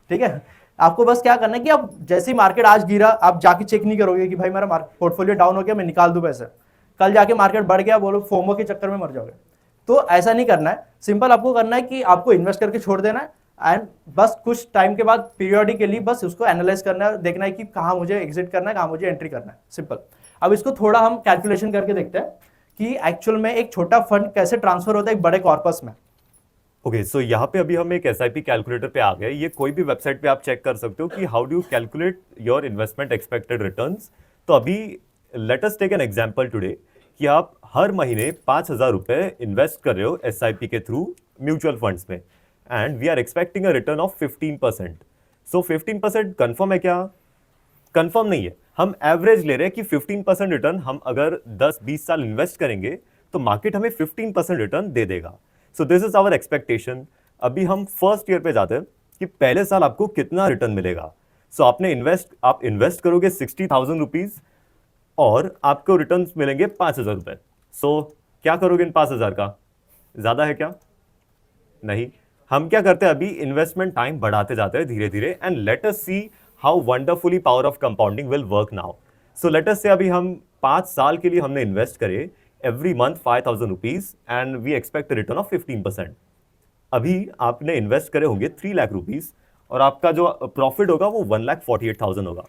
ठीक है। आपको बस क्या करना है कि आप जैसे ही मार्केट आज गिरा आप जाके चेक नहीं करोगे कि भाई मेरा पोर्टफोलियो डाउन हो गया, मैं निकाल दूं पैसे। कल जाके मार्केट बढ़ गया, बोलो फोमो के चक्कर में मर जाओगे। तो ऐसा नहीं करना है। सिंपल आपको करना है कि आपको इन्वेस्ट करके छोड़ देना है, एंड बस कुछ टाइम के बाद पीरियडिकली बस उसको एनालाइज करना है, देखना है कि कहाँ मुझे एग्जिट करना है, कहाँ मुझे एंट्री करना है। सिंपल। अब इसको थोड़ा हम कैलकुलेशन करके देखते हैं कि एक्चुअल में एक छोटा फंड कैसे ट्रांसफर होता है एक बड़े कॉर्पस में। ओके, सो यहाँ पे अभी हम एक SIP कैलकुलेटर पे आ गए। ये कोई भी वेबसाइट पे आप चेक कर सकते हो कि how do you calculate your investment expected returns. तो अभी let us take an example today कि आप हर महीने 5,000 रुपए इन्वेस्ट कर रहे हो SIP के थ्रू म्यूचुअल फंड्स में, and we are expecting a return of 15%। So 15% confirm है क्या? कंफर्म नहीं है। हम एवरेज ले रहे हैं कि 15% रिटर्न हम अगर 10-20 साल इन्वेस्ट करेंगे तो मार्केट हमें 15% रिटर्न दे देगा। So this is our expectation. अभी हम फर्स्ट ईयर पे जाते हैं कि पहले साल आपको कितना रिटर्न मिलेगा। सो आप इन्वेस्ट करोगे 60,000 रुपीज और आपको रिटर्न मिलेंगे 5,000 रुपए। सो क्या करोगे इन 5,000 का? ज्यादा है क्या? नहीं। हम क्या करते हैं, अभी इन्वेस्टमेंट टाइम बढ़ाते जाते हैं धीरे धीरे, and let us see how wonderfully power of compounding will work now. So let us से अभी हम 5 साल के लिए हमने इन्वेस्ट करे every month 5,000 rupees and we expect return of 15%। अभी आपने इन्वेस्ट करे होंगे 3 लाख रुपीज और आपका जो प्रॉफिट होगा वो 1,48,000 होगा।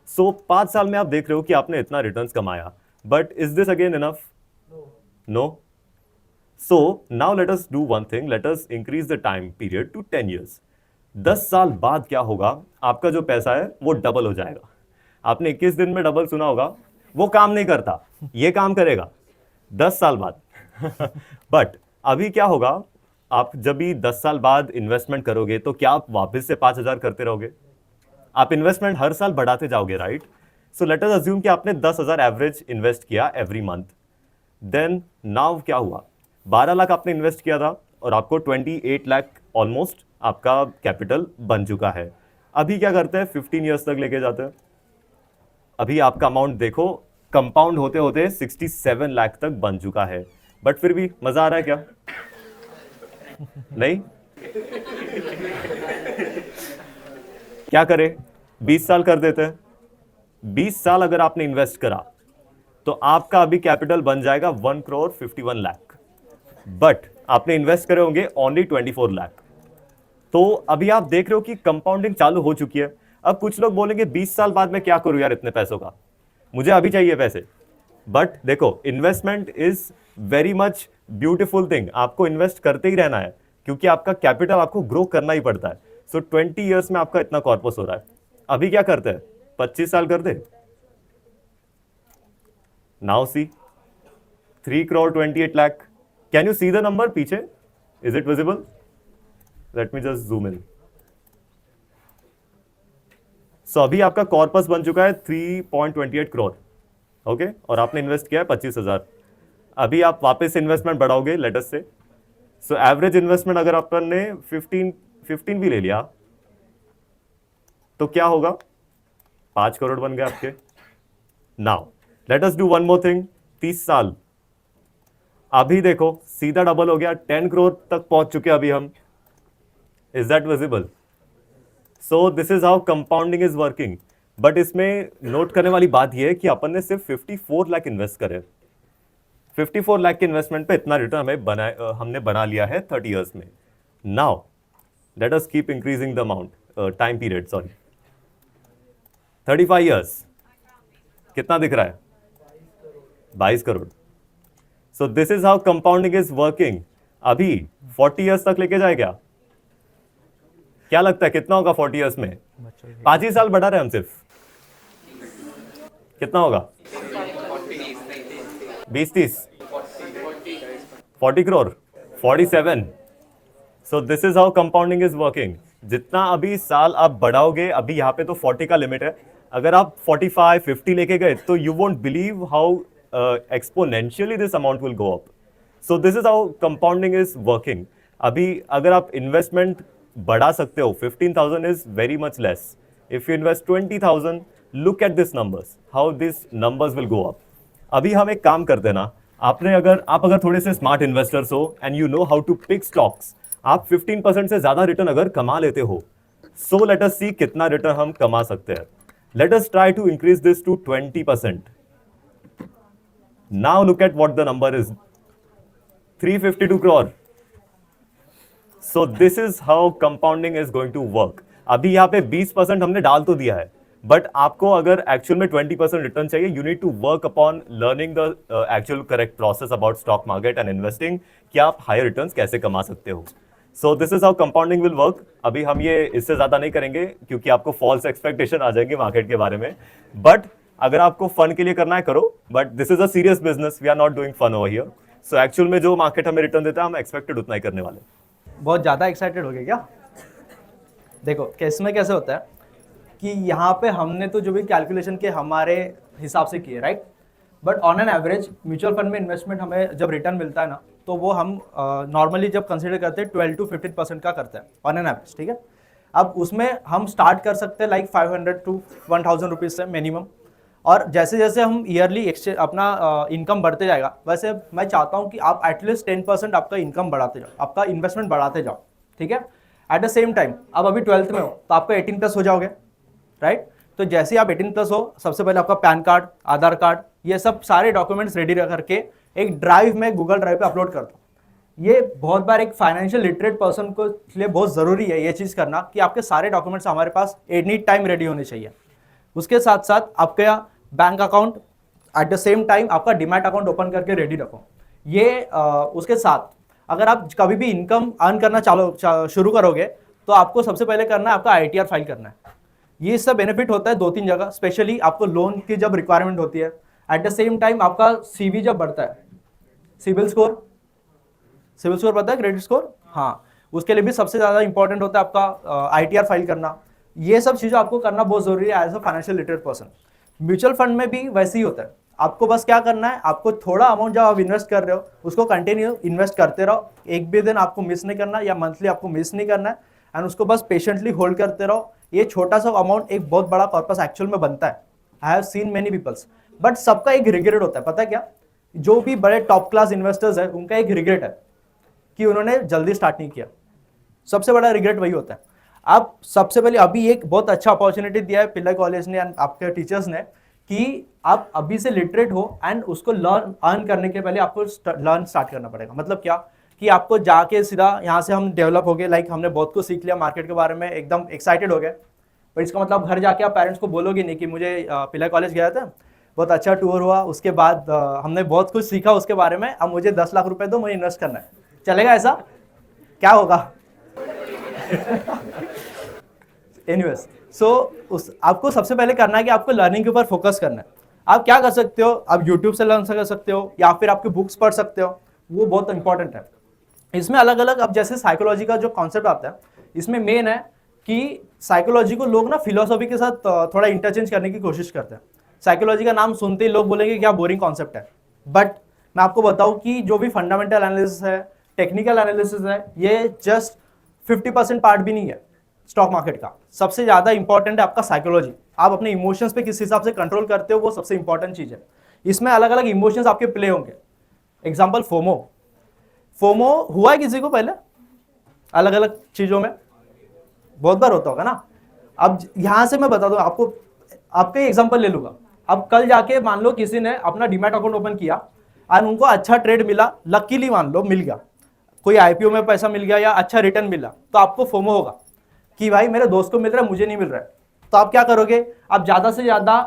सो 5 साल में आप देख रहे हो कि आपने इतना रिटर्न्स कमाया, but is this again enough? No. So now let us do one thing, let us increase the time period to 10 years. 10 साल बाद क्या होगा, आपका जो पैसा है वो डबल हो जाएगा। आपने 21 दिन में डबल सुना होगा, वो काम नहीं करता, ये काम करेगा 10 साल बाद। बट अभी क्या होगा, आप जब भी 10 साल बाद इन्वेस्टमेंट करोगे तो क्या आप वापस से 5,000 करते रहोगे? आप इन्वेस्टमेंट हर साल बढ़ाते जाओगे, right? So let us assume कि आपने 10,000 एवरेज इन्वेस्ट किया एवरी मंथ। देन नाउ क्या हुआ, 12 लाख आपने इन्वेस्ट किया था और आपको 28 लाख ऑलमोस्ट आपका कैपिटल बन चुका है। अभी क्या करते हैं, 15 ईयर्स तक लेके जाते हैं। अभी आपका अमाउंट देखो कंपाउंड होते होते 67 लाख तक बन चुका है। बट फिर भी मजा आ रहा है क्या? नहीं? क्या करें, 20 साल कर देते हैं। 20 साल अगर आपने इन्वेस्ट करा तो आपका अभी कैपिटल बन जाएगा 1,51 लाख, बट आपने इन्वेस्ट करे होंगे ओनली 24 लाख। तो अभी आप देख रहे हो कि कंपाउंडिंग चालू हो चुकी है। अब कुछ लोग बोलेंगे 20 साल बाद मैं क्या करूं यार इतने पैसों का, मुझे अभी चाहिए पैसे। बट देखो, investment is very much beautiful thing. आपको इन्वेस्ट करते ही रहना है क्योंकि आपका कैपिटल आपको ग्रो करना ही पड़ता है। सो 20 ईयर्स में आपका इतना कॉर्पस हो रहा है। अभी क्या करते हैं, 25 साल कर दे। Now see 3,28 lakh. Can you see the number पीछे? Is it visible? Let me just zoom in. So अभी आपका कॉर्पस बन चुका है 3.28 करोड़, ओके, और आपने इन्वेस्ट किया है 25,000। अभी आप वापस इन्वेस्टमेंट बढ़ाओगे लेट अस से। सो एवरेज इन्वेस्टमेंट अगर आपने 15 भी ले लिया तो क्या होगा, 5 करोड़ बन गए आपके। Now let us do one more thing, 30 साल। अभी देखो सीधा डबल हो गया, 10 करोड़ तक पहुंच चुके अभी हम। Is that visible? So this is how compounding is working. But इसमें नोट करने वाली बात यह है कि अपन ने सिर्फ 54 लाख इन्वेस्ट करे। 54 लाख के इन्वेस्टमेंट पे इतना रिटर्न हमने बना लिया है 30 इयर्स में। Now let us keep increasing the amount, time period, sorry 35 years. कितना दिख रहा है? 22 करोड़। सो this is how compounding is working. अभी 40 इयर्स तक लेके जाए क्या लगता है कितना होगा 40 इयर्स में? 5 ही साल बढ़ा रहे हम सिर्फ। कितना होगा? 20-30 40 करोड़, 47। सो this is how compounding is working. जितना अभी साल आप बढ़ाओगे, अभी यहाँ पे तो 40 का लिमिट है, अगर आप 45, 50 लेके गए तो you won't believe how exponentially this amount will go up. So this is how compounding is working. अभी अगर आप इन्वेस्टमेंट बढ़ा सकते हो, 15,000 is very much less. If you invest 20,000, look at these numbers, how these numbers will go up. अभी हम एक काम करते हैं ना, आप अगर थोड़े से स्मार्ट इन्वेस्टर्स हो and you know how to pick stocks, आप 15% से ज्यादा रिटर्न अगर कमा लेते हो, सो लेट अस सी कितना रिटर्न हम कमा सकते हैं। Let us try to increase this to 20%. Now look at what the number is, 352 crore. So this is how compounding is going to work. अभी यहाँ पे 20% हमने डाल तो दिया है, बट आपको अगर एक्चुअल में 20% रिटर्न चाहिए, you need to work upon learning the actual correct process about stock market and investing, कि आप हायर रिटर्न्स कैसे कमा सकते हो। So this is how compounding will work. अभी हम ये इससे ज्यादा नहीं करेंगे क्योंकि आपको फॉल्स एक्सपेक्टेशन आ जाएंगे मार्केट के बारे में, बट अगर आपको फन के लिए करना है करो, but this is a serious business, we are not doing fun over here. So actual में जो मार्केट हमें रिटर्न देता है हम एक्सपेक्टेड उतना ही करने वाले। बहुत ज़्यादा एक्साइटेड हो गए क्या? देखो केस में कैसे होता है कि यहाँ पे हमने तो जो भी कैलकुलेशन के हमारे हिसाब से किए, right, but on an average mutual fund में इन्वेस्टमेंट हमें जब रिटर्न मिलता है ना, तो वो हम नॉर्मली जब कंसिडर करते हैं 12 to 15% का करते हैं ऑन एन एवरेज, ठीक है। अब उसमें हम स्टार्ट कर सकते हैं लाइक 500 to 1000 रुपीज़ से मिनिमम, और जैसे जैसे हम ईयरली अपना इनकम बढ़ते जाएगा, वैसे मैं चाहता हूँ कि आप एटलीस्ट 10% आपका इनकम बढ़ाते जाओ, आपका इन्वेस्टमेंट बढ़ाते जाओ, ठीक है। एट द सेम टाइम अब अभी 12th में हो तो आपका 18+ हो जाओगे, राइट। तो जैसे ही आप 18+ हो, सबसे पहले आपका पैन कार्ड, आधार कार्ड, ये सब सारे डॉक्यूमेंट्स रेडी करके एक ड्राइव में गूगल ड्राइव पे अपलोड कर दो। ये बहुत बार एक फाइनेंशियल लिटरेट पर्सन को लिए बहुत ज़रूरी है ये चीज़ करना कि आपके सारे डॉक्यूमेंट्स हमारे पास एनी टाइम रेडी होने चाहिए। उसके साथ साथ आपका bank account, at the same time आपका डीमैट अकाउंट ओपन करके रेडी रखो। ये उसके साथ अगर आप कभी भी इनकम अर्न करना शुरू करोगे तो आपको सबसे पहले करना है आपका ITR फाइल करना है। ये इससे बेनिफिट होता है 2-3 जगह, स्पेशली आपको लोन की जब रिक्वायरमेंट होती है, एट द सेम टाइम आपका CV जब बढ़ता है, सिविल स्कोर पता है, क्रेडिट स्कोर, हाँ, उसके लिए भी सबसे ज़्यादा इंपॉर्टेंट होता है आपका ITR फाइल करना। ये सब चीज़ें आपको करना बहुत ज़रूरी है as a financial literate person. Mutual fund में भी वैसे ही होता है, आपको बस क्या करना है, आपको थोड़ा अमाउंट जब आप इन्वेस्ट कर रहे हो उसको कंटिन्यू इन्वेस्ट करते रहो, एक भी दिन आपको मिस नहीं करना या मंथली आपको मिस नहीं करना है, एंड उसको बस पेशेंटली होल्ड करते रहो। ये छोटा सा अमाउंट एक बहुत बड़ा कॉर्पस एक्चुअल में बनता है। I have seen many peoples, but सबका एक रिग्रेट होता है, पता है क्या? जो भी बड़े टॉप क्लास इन्वेस्टर्स है उनका एक रिग्रेट है कि उन्होंने जल्दी स्टार्ट नहीं किया। सबसे बड़ा रिग्रेट वही होता है। आप सबसे पहले अभी एक बहुत अच्छा अपॉर्चुनिटी दिया है पिल्लई कॉलेज ने एंड आपके टीचर्स ने कि आप अभी से लिटरेट हो, एंड उसको अर्न करने के पहले आपको लर्न स्टार्ट करना पड़ेगा। मतलब क्या कि आपको जाके सीधा यहाँ से हम डेवलप हो गए, लाइक हमने बहुत कुछ सीख लिया मार्केट के बारे में, एकदम एक्साइटेड हो गए, पर इसका मतलब घर जाके आप पेरेंट्स को बोलोगे नहीं कि मुझे पिल्लई कॉलेज गया था, बहुत अच्छा टूर हुआ, उसके बाद हमने बहुत कुछ सीखा उसके बारे में, अब मुझे 10 लाख रुपए दो, मुझे इन्वेस्ट करना है। चलेगा ऐसा? क्या होगा? एनीवेज, आपको सबसे पहले करना है कि आपको लर्निंग के ऊपर फोकस करना है। आप क्या कर सकते हो, आप यूट्यूब से लर्न कर सकते हो या फिर आपके बुक्स पढ़ सकते हो, वो बहुत इंपॉर्टेंट है। इसमें अलग अलग, अब जैसे साइकोलॉजी का जो कॉन्सेप्ट आता है, इसमें मेन है कि साइकोलॉजी को लोग ना फिलोसॉफी के साथ थोड़ा इंटरचेंज करने की कोशिश करते हैं। साइकोलॉजी का नाम सुनते ही लोग बोलेंगे क्या बोरिंग कॉन्सेप्ट है, बट मैं आपको बताऊं कि जो भी फंडामेंटल एनालिसिस है, टेक्निकल एनालिसिस है, ये जस्ट 50% पार्ट भी नहीं है स्टॉक मार्केट का। सबसे ज़्यादा इंपॉर्टेंट है आपका साइकोलॉजी। आप अपने इमोशंस पे किस हिसाब से कंट्रोल करते हो, वो सबसे इंपॉर्टेंट चीज़ है। इसमें अलग अलग इमोशंस आपके प्ले होंगे। एग्जाम्पल फोमो हुआ है किसी को पहले? अलग अलग चीज़ों में बहुत बार होता होगा ना। अब यहाँ से मैं बता दूँ आपको, आपका एग्जाम्पल ले लूँगा। अब कल जाके मान लो किसी ने अपना डीमैट अकाउंट ओपन किया और उनको अच्छा ट्रेड मिला, लकीली मान लो मिल गया, कोई IPO में पैसा मिल गया या अच्छा रिटर्न मिला, तो आपको फोमो होगा कि भाई मेरे दोस्त को मिल रहा है, मुझे नहीं मिल रहा है। तो आप क्या करोगे, आप ज़्यादा से ज़्यादा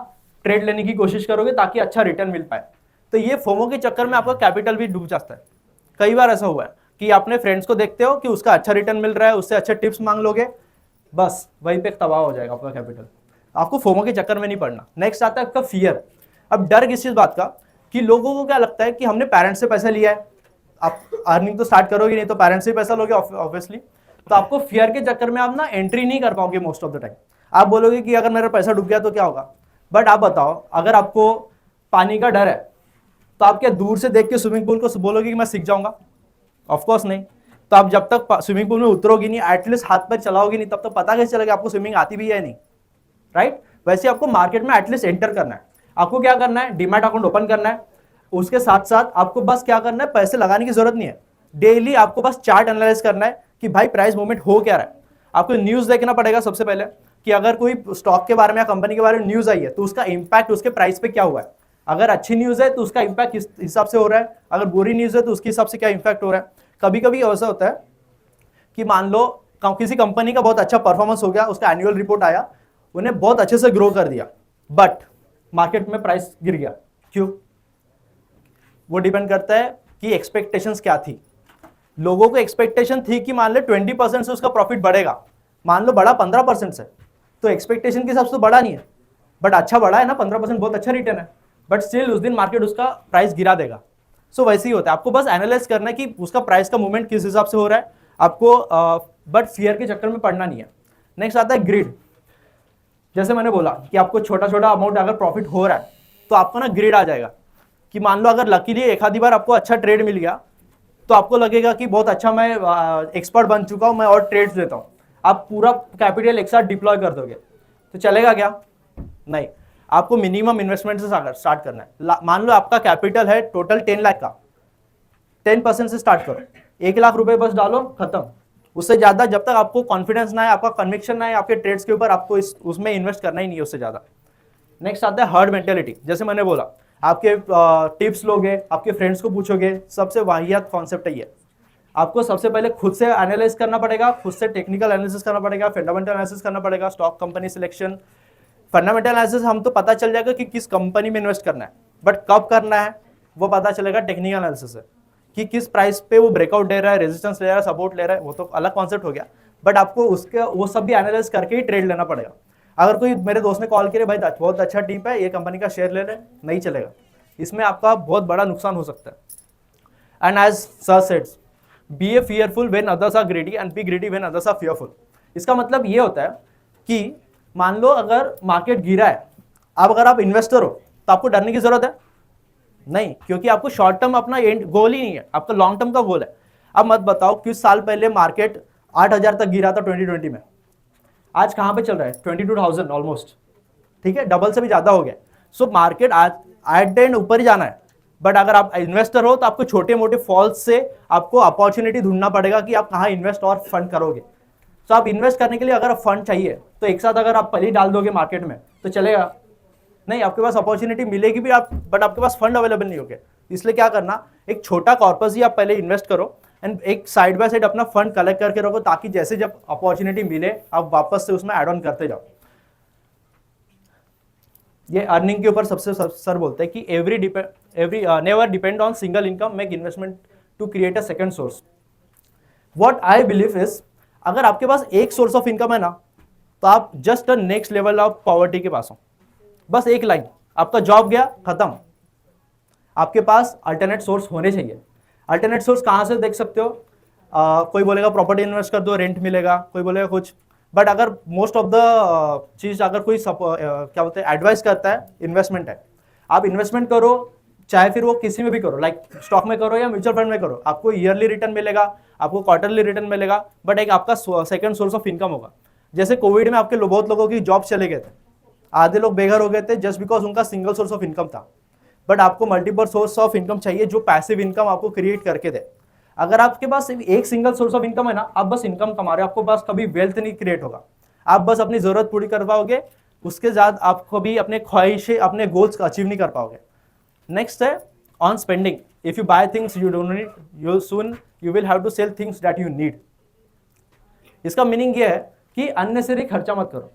ट्रेड लेने की कोशिश करोगे ताकि अच्छा रिटर्न मिल पाए। तो ये फोमो के चक्कर में आपका कैपिटल भी डूब जाता है। कई बार ऐसा हुआ है कि अपने फ्रेंड्स को देखते हो कि उसका अच्छा रिटर्न मिल रहा है, उससे अच्छे टिप्स मांग लोगे, बस वहीं पे तबाह हो जाएगा आपका कैपिटल। आपको फोमो के चक्कर में नहीं पड़ना। नेक्स्ट आता है आपका फियर। अब डर किस चीज़ बात का कि लोगों को क्या लगता है कि हमने पेरेंट्स से पैसा लिया है, आप अर्निंग तो स्टार्ट करोगे नहीं तो पेरेंट्स से पैसा लोगे ऑब्वियसली, तो आपको फियर के चक्कर में आप ना एंट्री नहीं कर पाओगे मोस्ट ऑफ द टाइम। आप बोलोगे कि अगर मेरा पैसा डूब गया तो क्या होगा, बट आप बताओ अगर आपको पानी का डर है तो आप क्या दूर से देख के स्विमिंग पूल को बोलोगे कि मैं सीख जाऊंगा? ऑफकोर्स नहीं। तो आप जब तक स्विमिंग पूल में उतरोगी नहीं, एटलीस्ट हाथ पैर चलाओगी नहीं, तब तक पता कैसे चलेगा आपको स्विमिंग आती भी है नहीं, राइट? वैसे आपको मार्केट में एटलीस्ट एंटर करना है। आपको क्या करना है, डीमैट अकाउंट ओपन करना है, उसके साथ साथ आपको बस क्या करना है, पैसे लगाने की जरूरत नहीं है। डेली आपको बस चार्ट एनालाइज करना है कि भाई प्राइस मूवमेंट हो क्या रहा है। आपको न्यूज़ देखना पड़ेगा सबसे पहले कि अगर कोई स्टॉक के बारे में या कंपनी के बारे में न्यूज़ आई है तो उसका इंपैक्ट उसके प्राइस पे क्या हुआ है। अगर अच्छी न्यूज़ है तो उसका इंपैक्ट किस हिसाब से हो रहा है, अगर बुरी न्यूज़ है तो उसके हिसाब से क्या इंपैक्ट हो रहा है। कभी कभी ऐसा होता है कि मान लो किसी कंपनी का बहुत अच्छा परफॉर्मेंस हो गया, उसका एनुअल रिपोर्ट आया, उन्हें बहुत अच्छे से ग्रो कर दिया, बट मार्केट में प्राइस गिर गया। क्यों? वो डिपेंड करता है कि एक्सपेक्टेशंस क्या थी। लोगों को एक्सपेक्टेशन थी कि मान ले 20% से उसका प्रॉफिट बढ़ेगा, मान लो बढ़ा 15% से, तो एक्सपेक्टेशन के हिसाब से तो बढ़ा नहीं है, बट अच्छा बढ़ा है ना, 15% बहुत अच्छा रिटर्न है, बट स्टिल उस दिन मार्केट उसका प्राइस गिरा देगा। सो वैसे ही होता है, आपको बस एनालाइज करना है कि उसका प्राइस का मूवमेंट किस हिसाब से हो रहा है आपको, बट फियर के चक्कर में पड़ना नहीं है। नेक्स्ट आता है ग्रिड। जैसे मैंने बोला कि आपको छोटा छोटा अमाउंट अगर प्रॉफिट हो रहा है तो आपको ना ग्रिड आ जाएगा कि मान लो अगर लकीली एक आधी बार आपको अच्छा ट्रेड मिल गया तो आपको लगेगा कि बहुत अच्छा मैं एक्सपर्ट बन चुका हूं, मैं और ट्रेड्स लेता हूं। आप पूरा कैपिटल एक साथ डिप्लॉय कर दोगे तो चलेगा क्या? नहीं, आपको मिनिमम इन्वेस्टमेंट से स्टार्ट करना है। मान लो आपका कैपिटल है टोटल 10 लाख का, 10% से स्टार्ट करो, 1 लाख रुपए बस डालो, खत्म। उससे ज्यादा जब तक आपको कॉन्फिडेंस ना है, आपका कन्विक्शन ना है आपके ट्रेड्स के ऊपर, आपको उसमें इन्वेस्ट करना ही नहीं है उससे ज्यादा। नेक्स्ट आता है हर्ड मेंटेलिटी। जैसे मैंने बोला, आपके टिप्स लोगे, आपके फ्रेंड्स को पूछोगे, सबसे वाहियात कॉन्सेप्ट है ये। आपको सबसे पहले खुद से एनालाइज करना पड़ेगा, खुद से टेक्निकल एनालिसिस करना पड़ेगा, फंडामेंटल एनालिसिस करना पड़ेगा, stock company selection. Fundamental analysis हम तो पता चल जाएगा कि किस कंपनी में इन्वेस्ट करना है, बट कब करना है वो पता चलेगा टेक्निकल एनालिसिस से, कि किस प्राइस पे वो ब्रेकआउट दे रहा है, रेजिस्टेंस ले रहा है, सपोर्ट ले रहा है, वो तो अलग कॉन्सेप्ट हो गया, बट आपको उसके वो सब भी एनालाइज करके ही ट्रेड लेना पड़ेगा। अगर कोई मेरे दोस्त ने कॉल किया भाई बहुत अच्छा टिप है, ये कंपनी का शेयर ले ले, नहीं चलेगा, इसमें आपका बहुत बड़ा नुकसान हो सकता है। एंड एज सर सेड्स, be a fearful when others are greedy and be greedy when others are fearful. इसका मतलब ये होता है कि मान लो अगर मार्केट गिरा है, अब अगर आप इन्वेस्टर हो तो आपको डरने की जरूरत है नहीं, क्योंकि आपको शॉर्ट टर्म अपना एंड गोल ही नहीं है, आपका लॉन्ग टर्म का गोल है। अब मत बताओ कुछ साल पहले मार्केट 8,000 तक गिरा था 2020 में, आज कहां पे चल रहा है? 22,000 ऑलमोस्ट, ठीक है, डबल से भी ज्यादा हो गया। सो मार्केट आज एट द एंड ऊपर ही जाना है, बट अगर आप इन्वेस्टर हो तो आपको छोटे मोटे फॉल्स से आपको अपॉर्चुनिटी ढूंढना पड़ेगा कि आप कहाँ इन्वेस्ट और फंड करोगे। सो आप इन्वेस्ट करने के लिए अगर फंड चाहिए तो एक साथ अगर आप पहले डाल दोगे मार्केट में तो चलेगा नहीं, आपके पास अपॉर्चुनिटी मिलेगी भी आप, बट आपके पास फंड अवेलेबल नहीं होंगे। इसलिए क्या करना, एक छोटा कॉर्पस ही आप पहले इन्वेस्ट करो एंड एक साइड बाय साइड अपना फंड कलेक्ट करके रखो, ताकि जैसे जब अपॉर्चुनिटी मिले आप वापस से उसमें एड ऑन करते जाओ। ये अर्निंग के ऊपर सबसे सर बोलते हैं कि never depend on single income, make investment to create a second source. What I believe is, अगर आपके पास एक सोर्स ऑफ इनकम है ना तो आप just a next level of poverty के पास हो। बस एक लाइन, आपका जॉब गया, खत्म, आपके पास अल्टरनेट सोर्स होने चाहिए। अल्टरनेट सोर्स कहां से देख सकते हो? कोई बोलेगा प्रॉपर्टी इन्वेस्ट कर दो, रेंट मिलेगा, कोई बोलेगा कुछ, बट अगर मोस्ट ऑफ द चीज अगर कोई क्या बोलते हैं एडवाइस करता है, इन्वेस्टमेंट है, आप इन्वेस्टमेंट करो, चाहे फिर वो किसी में भी करो, लाइक स्टॉक में करो या म्यूचुअल फंड में करो, आपको ईयरली रिटर्न मिलेगा, आपको क्वार्टरली रिटर्न मिलेगा, बट एक आपका सेकंड सोर्स ऑफ इनकम होगा। जैसे कोविड में आपके बहुत लोगों की जॉब चले गए थे, आधे लोग बेघर हो गए थे जस्ट बिकॉज उनका सिंगल सोर्स ऑफ इनकम था, बट आपको मल्टीपल सोर्स ऑफ इनकम चाहिए जो पैसिव इनकम आपको क्रिएट करके दे। अगर आपके पास एक सिंगल सोर्स ऑफ इनकम है ना, आप बस इनकम कमा रहे हो, आपको बस कभी वेल्थ नहीं क्रिएट होगा, आप बस अपनी जरूरत पूरी कर पाओगे, उसके बाद आप कभी अपने ख्वाहिशें, अपने गोल्स अचीव नहीं कर पाओगे। नेक्स्ट है on spending, if you buy things you don't need, you will have to sell things that you need. इसका मीनिंग ये है कि अननेसेसरी खर्चा मत करो,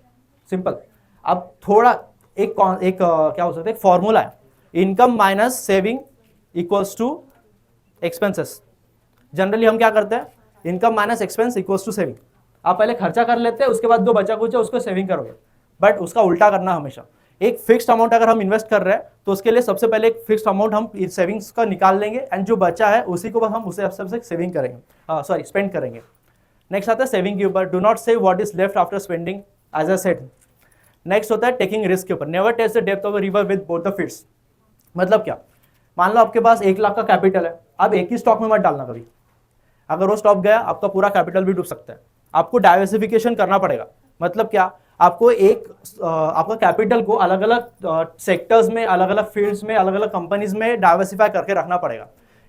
सिंपल। अब थोड़ा एक क्या हो सकता है, एक फॉर्मूला है, income minus saving equals to expenses. Generally हम क्या करते हैं, income minus expense equals to saving. आप पहले खर्चा कर लेते हैं, उसके बाद जो बचा कुछ है उसको सेविंग करोगे, बट उसका उल्टा करना हमेशा। एक फिक्स्ड अमाउंट अगर हम इन्वेस्ट कर रहे हैं तो उसके लिए सबसे पहले एक फिक्स्ड अमाउंट हम सेविंग्स का निकाल लेंगे, एंड जो बचा है उसी को हम उसे सबसे सेविंग करेंगे, स्पेंड करेंगे। नेक्स्ट आता है सेविंग के ऊपर, do not save what is left after spending, as I said. Next होता है टेकिंग रिस्क के ऊपर, never test the depth of a river with both the feets. मतलब क्या, मान लो आपके पास 1 लाख का कैपिटल है, आप एक ही स्टॉक में मत डालना कभी, अगर वो स्टॉक गया आपका पूरा कैपिटल भी डूब सकता है। आपको डाइवर्सिफिकेशन करना पड़ेगा। मतलब क्या, आपको आपका कैपिटल को अलग अलग सेक्टर्स में, अलग अलग फील्ड्स में, अलग अलग कंपनीज में डाइवर्सिफाई करके रखना पड़ेगा।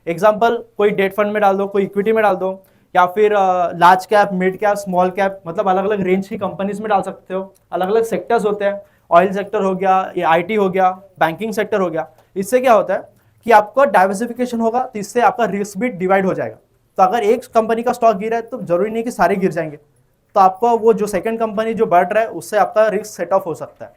एग्जांपल, कोई डेट फंड में डाल दो, कोई इक्विटी में डाल दो, या फिर large cap, mid cap, small cap, मतलब अलग अलग रेंज की कंपनीज में डाल सकते हो। अलग अलग सेक्टर्स होते हैं, ऑयल सेक्टर हो गया, ये IT हो गया, बैंकिंग सेक्टर हो गया। इससे क्या होता है कि आपका डाइवर्सिफिकेशन होगा, तो इससे आपका रिस्क भी डिवाइड हो जाएगा। तो अगर एक कंपनी का स्टॉक गिरा है तो जरूरी नहीं कि सारे गिर जाएंगे, तो आपका वो जो सेकंड कंपनी जो बढ़ रहा है उससे आपका रिस्क सेट ऑफ हो सकता है।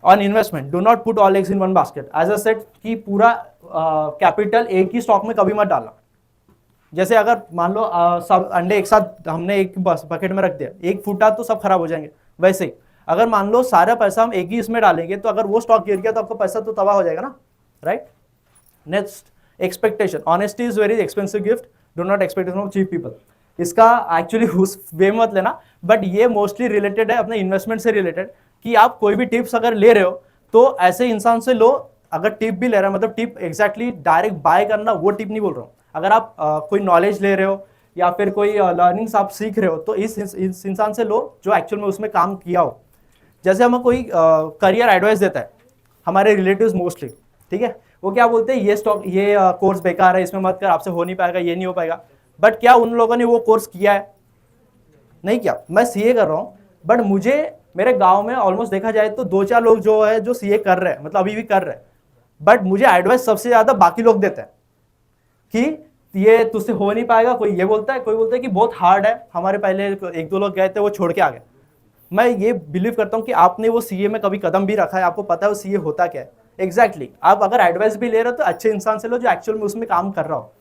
On investment, do not put all eggs in one basket. As a set कि पूरा कैपिटल एक ही स्टॉक में कभी मत डालना, जैसे अगर मान लो सब अंडे एक साथ हमने एक बकेट में रख दिया, एक फूटा तो सब खराब हो जाएंगे। वैसे ही अगर मान लो सारा पैसा हम एक ही इसमें डालेंगे तो अगर वो स्टॉक गिर गया तो आपका पैसा तो तबाह हो जाएगा ना, right. Next, expectation. Honesty is very expensive gift, do not expect from cheap people. इसका एक्चुअली उस वे मत लेना, बट ये मोस्टली रिलेटेड है अपने इन्वेस्टमेंट से रिलेटेड, कि आप कोई भी टिप्स अगर ले रहे हो तो ऐसे इंसान से लो। अगर टिप भी ले रहा है, मतलब टिप एग्जैक्टली डायरेक्ट बाय करना वो टिप नहीं बोल रहा हूँ। अगर आप कोई नॉलेज ले रहे हो या फिर कोई लर्निंग्स आप सीख रहे हो तो इस इंसान से लो जो एक्चुअल में उसमें काम किया हो। जैसे हमें कोई करियर एडवाइस देता है, हमारे रिलेटिव्स मोस्टली, ठीक है, वो क्या बोलते हैं, ये स्टॉक, ये कोर्स बेकार है, इसमें मत कर, आपसे हो नहीं पाएगा, ये नहीं हो पाएगा। बट क्या उन लोगों ने वो कोर्स किया है? नहीं किया। मैं सीए कर रहा हूँ, बट मुझे मेरे गांव में ऑलमोस्ट देखा जाए तो 2-4 लोग जो है जो सीए कर रहे हैं, मतलब अभी भी कर रहे हैं, बट मुझे एडवाइस सबसे ज्यादा बाकी लोग देते हैं कि ये तुझसे हो नहीं पाएगा। कोई ये बोलता है, कोई बोलता है कि बहुत हार्ड है। हमारे पहले 1-2 लोग गए थे, वो छोड़ के आ गए। मैं ये बिलीव करता हूँ कि आपने वो सीए में कभी कदम भी रखा है, आपको पता है वो सीए होता क्या है एग्जैक्टली। आप अगर एडवाइस भी ले रहे हो तो अच्छे इंसान से लो जो एक्चुअल में उसमें काम कर रहा हो।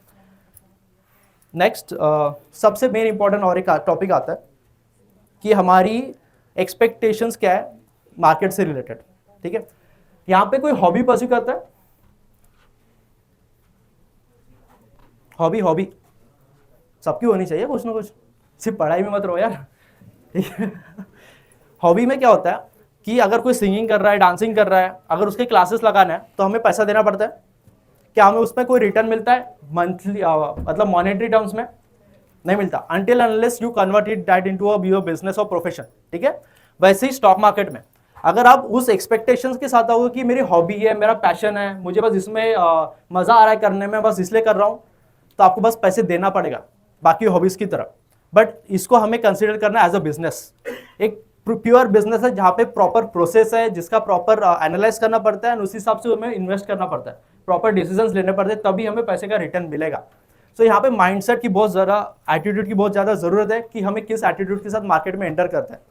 नेक्स्ट, सबसे मेन इंपॉर्टेंट और एक टॉपिक आता है कि हमारी एक्सपेक्टेशंस क्या है मार्केट से रिलेटेड, ठीक है। यहाँ पे कोई हॉबी परस्यू करता है? हॉबी सबकी होनी चाहिए कुछ ना कुछ, सिर्फ पढ़ाई में मत रहो यार, ठीक है। हॉबी में क्या होता है कि अगर कोई सिंगिंग कर रहा है, डांसिंग कर रहा है, अगर उसके क्लासेस लगाना है तो हमें पैसा देना पड़ता है। क्या हमें उसमें कोई रिटर्न मिलता है मंथली, मतलब मॉनेटरी टर्म्स में? नहीं मिलता, until unless you convert it that into a your business और प्रोफेशन, ठीक है। वैसे ही स्टॉक मार्केट में अगर आप उस एक्सपेक्टेशंस के साथ आओगे कि मेरी हॉबी है, मेरा पैशन है, मुझे बस इसमें मजा आ रहा है करने में, बस इसलिए कर रहा हूँ, तो आपको बस पैसे देना पड़ेगा बाकी हॉबीज की तरह। बट इसको हमें कंसिडर करना एज अ बिजनेस, एक प्योर बिजनेस है जहाँ पे प्रॉपर प्रोसेस है, जिसका प्रॉपर एनालाइज करना पड़ता है, उसी हिसाब से हमें इन्वेस्ट करना पड़ता है, प्रॉपर डिसीजंस लेने पड़ते हैं, तभी हमें पैसे का रिटर्न मिलेगा। सो यहाँ पे माइंडसेट की बहुत ज़्यादा, एटीट्यूड की बहुत ज़्यादा ज़रूरत है कि हमें किस एटीट्यूड के साथ मार्केट में एंटर करते हैं।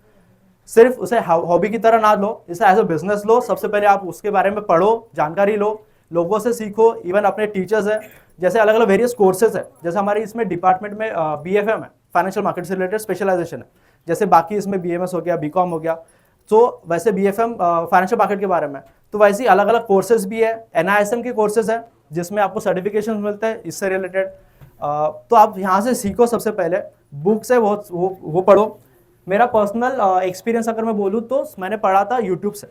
सिर्फ उसे हॉबी की तरह ना लो, इसे एज अ बिजनेस लो। सबसे पहले आप उसके बारे में पढ़ो, जानकारी लो, लोगों से सीखो, इवन अपने टीचर्स है, जैसे अलग अलग वेरियस कोर्सेज है। जैसे हमारे इसमें डिपार्टमेंट में BFM है, फाइनेंशियल मार्केट से रिलेटेड स्पेशलाइजेशन है, जैसे बाकी इसमें BMS हो गया, BCom हो गया। तो वैसे BFM फाइनेंशियल मार्केट के बारे में, तो वैसे ही अलग अलग कोर्सेज भी है। NISM के कोर्सेज है जिसमें आपको सर्टिफिकेशन मिलते हैं इससे रिलेटेड। तो आप यहाँ से सीखो। सबसे पहले बुक्स है वो पढ़ो। मेरा पर्सनल एक्सपीरियंस अगर मैं बोलूँ तो मैंने पढ़ा था यूट्यूब से,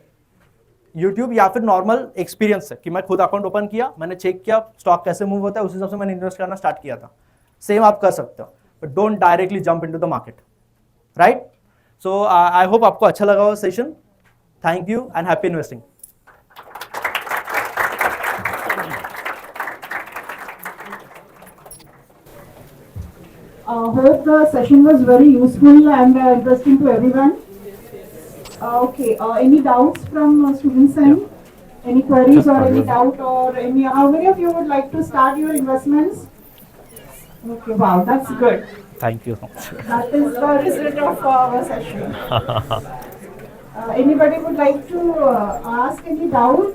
यूट्यूब या फिर नॉर्मल एक्सपीरियंस से, कि मैं खुद अकाउंट ओपन किया, मैंने चेक किया स्टॉक कैसे मूव होता है, उस हिसाब से मैंने इन्वेस्ट करना स्टार्ट किया था। सेम आप कर सकते हो, but don't directly jump into the market, right. So I hope आपको अच्छा लगा वो session. Thank you and happy investing. Hope the session was very useful and interesting to everyone. Okay, any doubts from students and any queries or any doubt or any, how many of you would like to start your investments? Okay, wow, that's good. Thank you so much. That is the result of our session. Anybody would like to ask any doubt?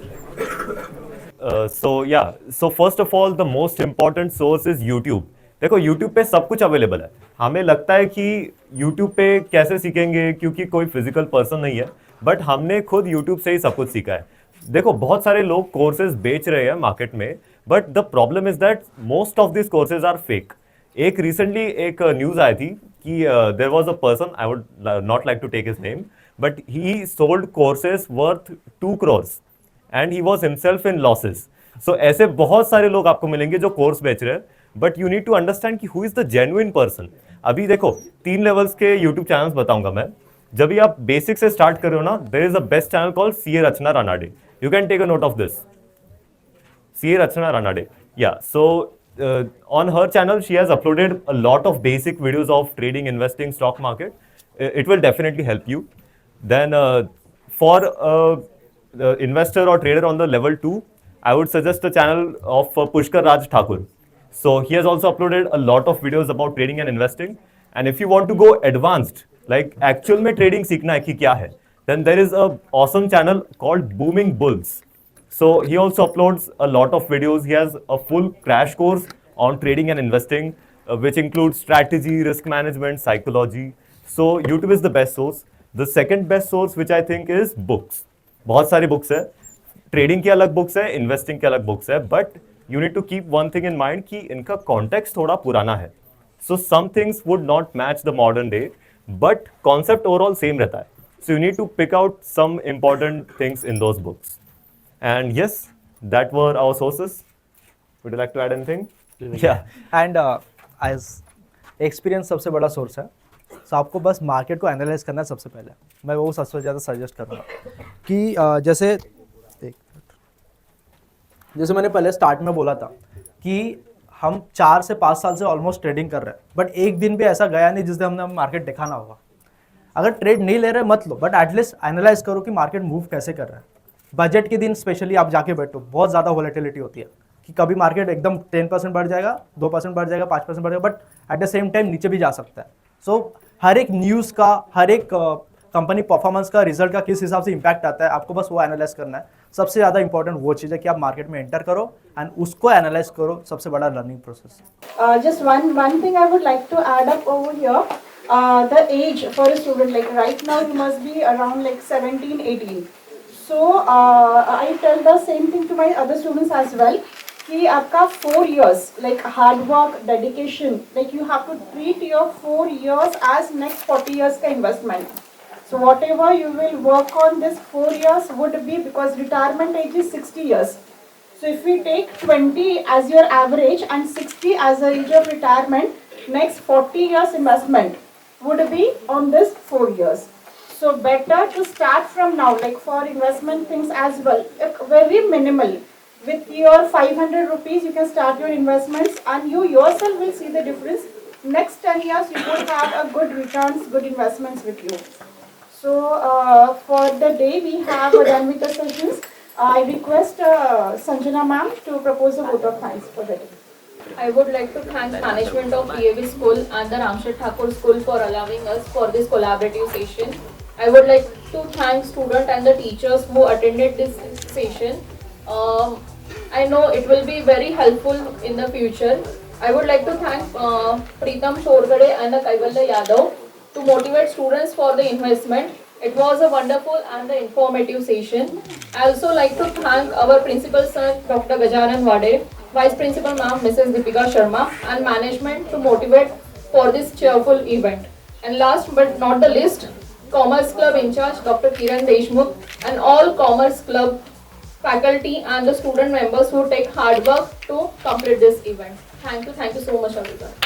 So first of all, the most important source is YouTube. देखो YouTube पे सब कुछ available है। हमें लगता है कि YouTube पे कैसे सीखेंगे क्योंकि कोई फिजिकल पर्सन नहीं है, बट हमने खुद YouTube से ही सब कुछ सीखा है। देखो बहुत सारे लोग कोर्सेज बेच रहे हैं मार्केट में, but the problem is that most of this courses are fake. एक रिसेंटली एक न्यूज आई थी कि there was a person, I would not like to take his name, but he sold courses worth 2 crores and he was himself in losses. So ऐसे बहुत सारे लोग आपको मिलेंगे जो कोर्स बेच रहे हैं, but you need to understand कि who is the genuine person. अभी देखो 3 लेवल्स के यूट्यूब चैनल्स बताऊंगा मैं। जब भी आप बेसिक से स्टार्ट कर रहे हो ना, there is a best channel called CA Rachana Ranade. You can take a note of this, CA Rachana Ranade. या so on her channel she has uploaded a lot of basic videos of trading, investing, stock market. It will definitely help you. Then for the investor or trader on the level 2, I would suggest the channel of Pushkar Raj Thakur. So he has also uploaded a lot of videos about trading and investing. And if you want to go advanced, like actual में trading सीखना है कि क्या है, then there is a awesome channel called Booming Bulls. So he also uploads a lot of videos. He has a full crash course on trading and investing. which includes strategy, risk management, psychology. So YouTube is the best source. The second best source, which I think, is books. बहुत सारी books है. Trading की अलग books है, investing की अलग books है. But you need to keep one thing in mind कि इनका context थोड़ा पुराना है. So some things would not match the modern day, but concept overall same रहता है. So you need to pick out some important things in those books. And yes, that were our sources. Would you like to add anything? And as experience सबसे बड़ा source है. सो आपको बस market को analyse करना है सबसे पहले. मैं वो सबसे ज़्यादा सजेस्ट करूँगा कि जैसे मैंने पहले स्टार्ट में बोला था कि हम 4 से 5 साल से ऑलमोस्ट ट्रेडिंग कर रहे हैं, बट एक दिन भी ऐसा गया नहीं जिससे हमने मार्केट दिखाना होगा. अगर ट्रेड नहीं ले रहे मत लो, बट एटलीस्ट एनालाइज करो कि मार्केट मूव कैसे कर रहा है. बजट के दिन स्पेशली आप जाके बैठो, बहुत ज़्यादा वॉलेटिलिटी होती है कि कभी मार्केट एकदम 10% बढ़ जाएगा, 2% बढ़ जाएगा, 5% बढ़ जाएगा, but at the same time नीचे भी जा सकता है. सो हर एक न्यूज़ का, हर एक कंपनी परफॉर्मेंस का, रिजल्ट का किस हिसाब से इम्पैक्ट आता है, आपको बस वो एनालाइज करना है. सबसे ज़्यादा इंपॉर्टेंट वो चीज़ है कि आप मार्केट में एंटर करो एंड उसको एनालाइज करो. सबसे बड़ा learning process. Just one thing I would like to add up over here. The age for a student, like right now you must be around like 17, 18. So I tell the same thing to my other students as well. कि आपका 4 years like hard work, dedication, like you have to treat your 4 years as next 40 years का investment. So whatever you will work on this 4 years would be, because retirement age is 60 years. So if we take 20 as your average and 60 as the age of retirement, next 40 years investment would be on this 4 years. So better to start from now, like for investment things as well, like very minimal. With your 500 rupees, you can start your investments and you yourself will see the difference. Next 10 years, you would have a good returns, good investments with you. So for the day we have done with the sessions, I request Sanjana ma'am to propose a vote of thanks for the day. I would like to thank management of DAV School and the Ramshed Thakur School for allowing us for this collaborative session. I would like to thank students and the teachers who attended this session. I know it will be very helpful in the future. I would like to thank Preetam Shorgade and Kaivalya Yadav to motivate students for the investment. It was a wonderful and informative session. I also like to thank our principal sir Dr. Gajanan Wade, Vice Principal Ma'am Mrs. Deepika Sharma, and management to motivate for this cheerful event. And last but not the least, Commerce Club in charge Dr. Kiran Deshmukh and all Commerce Club faculty and the student members who take hard work to complete this event. Thank you so much everyone.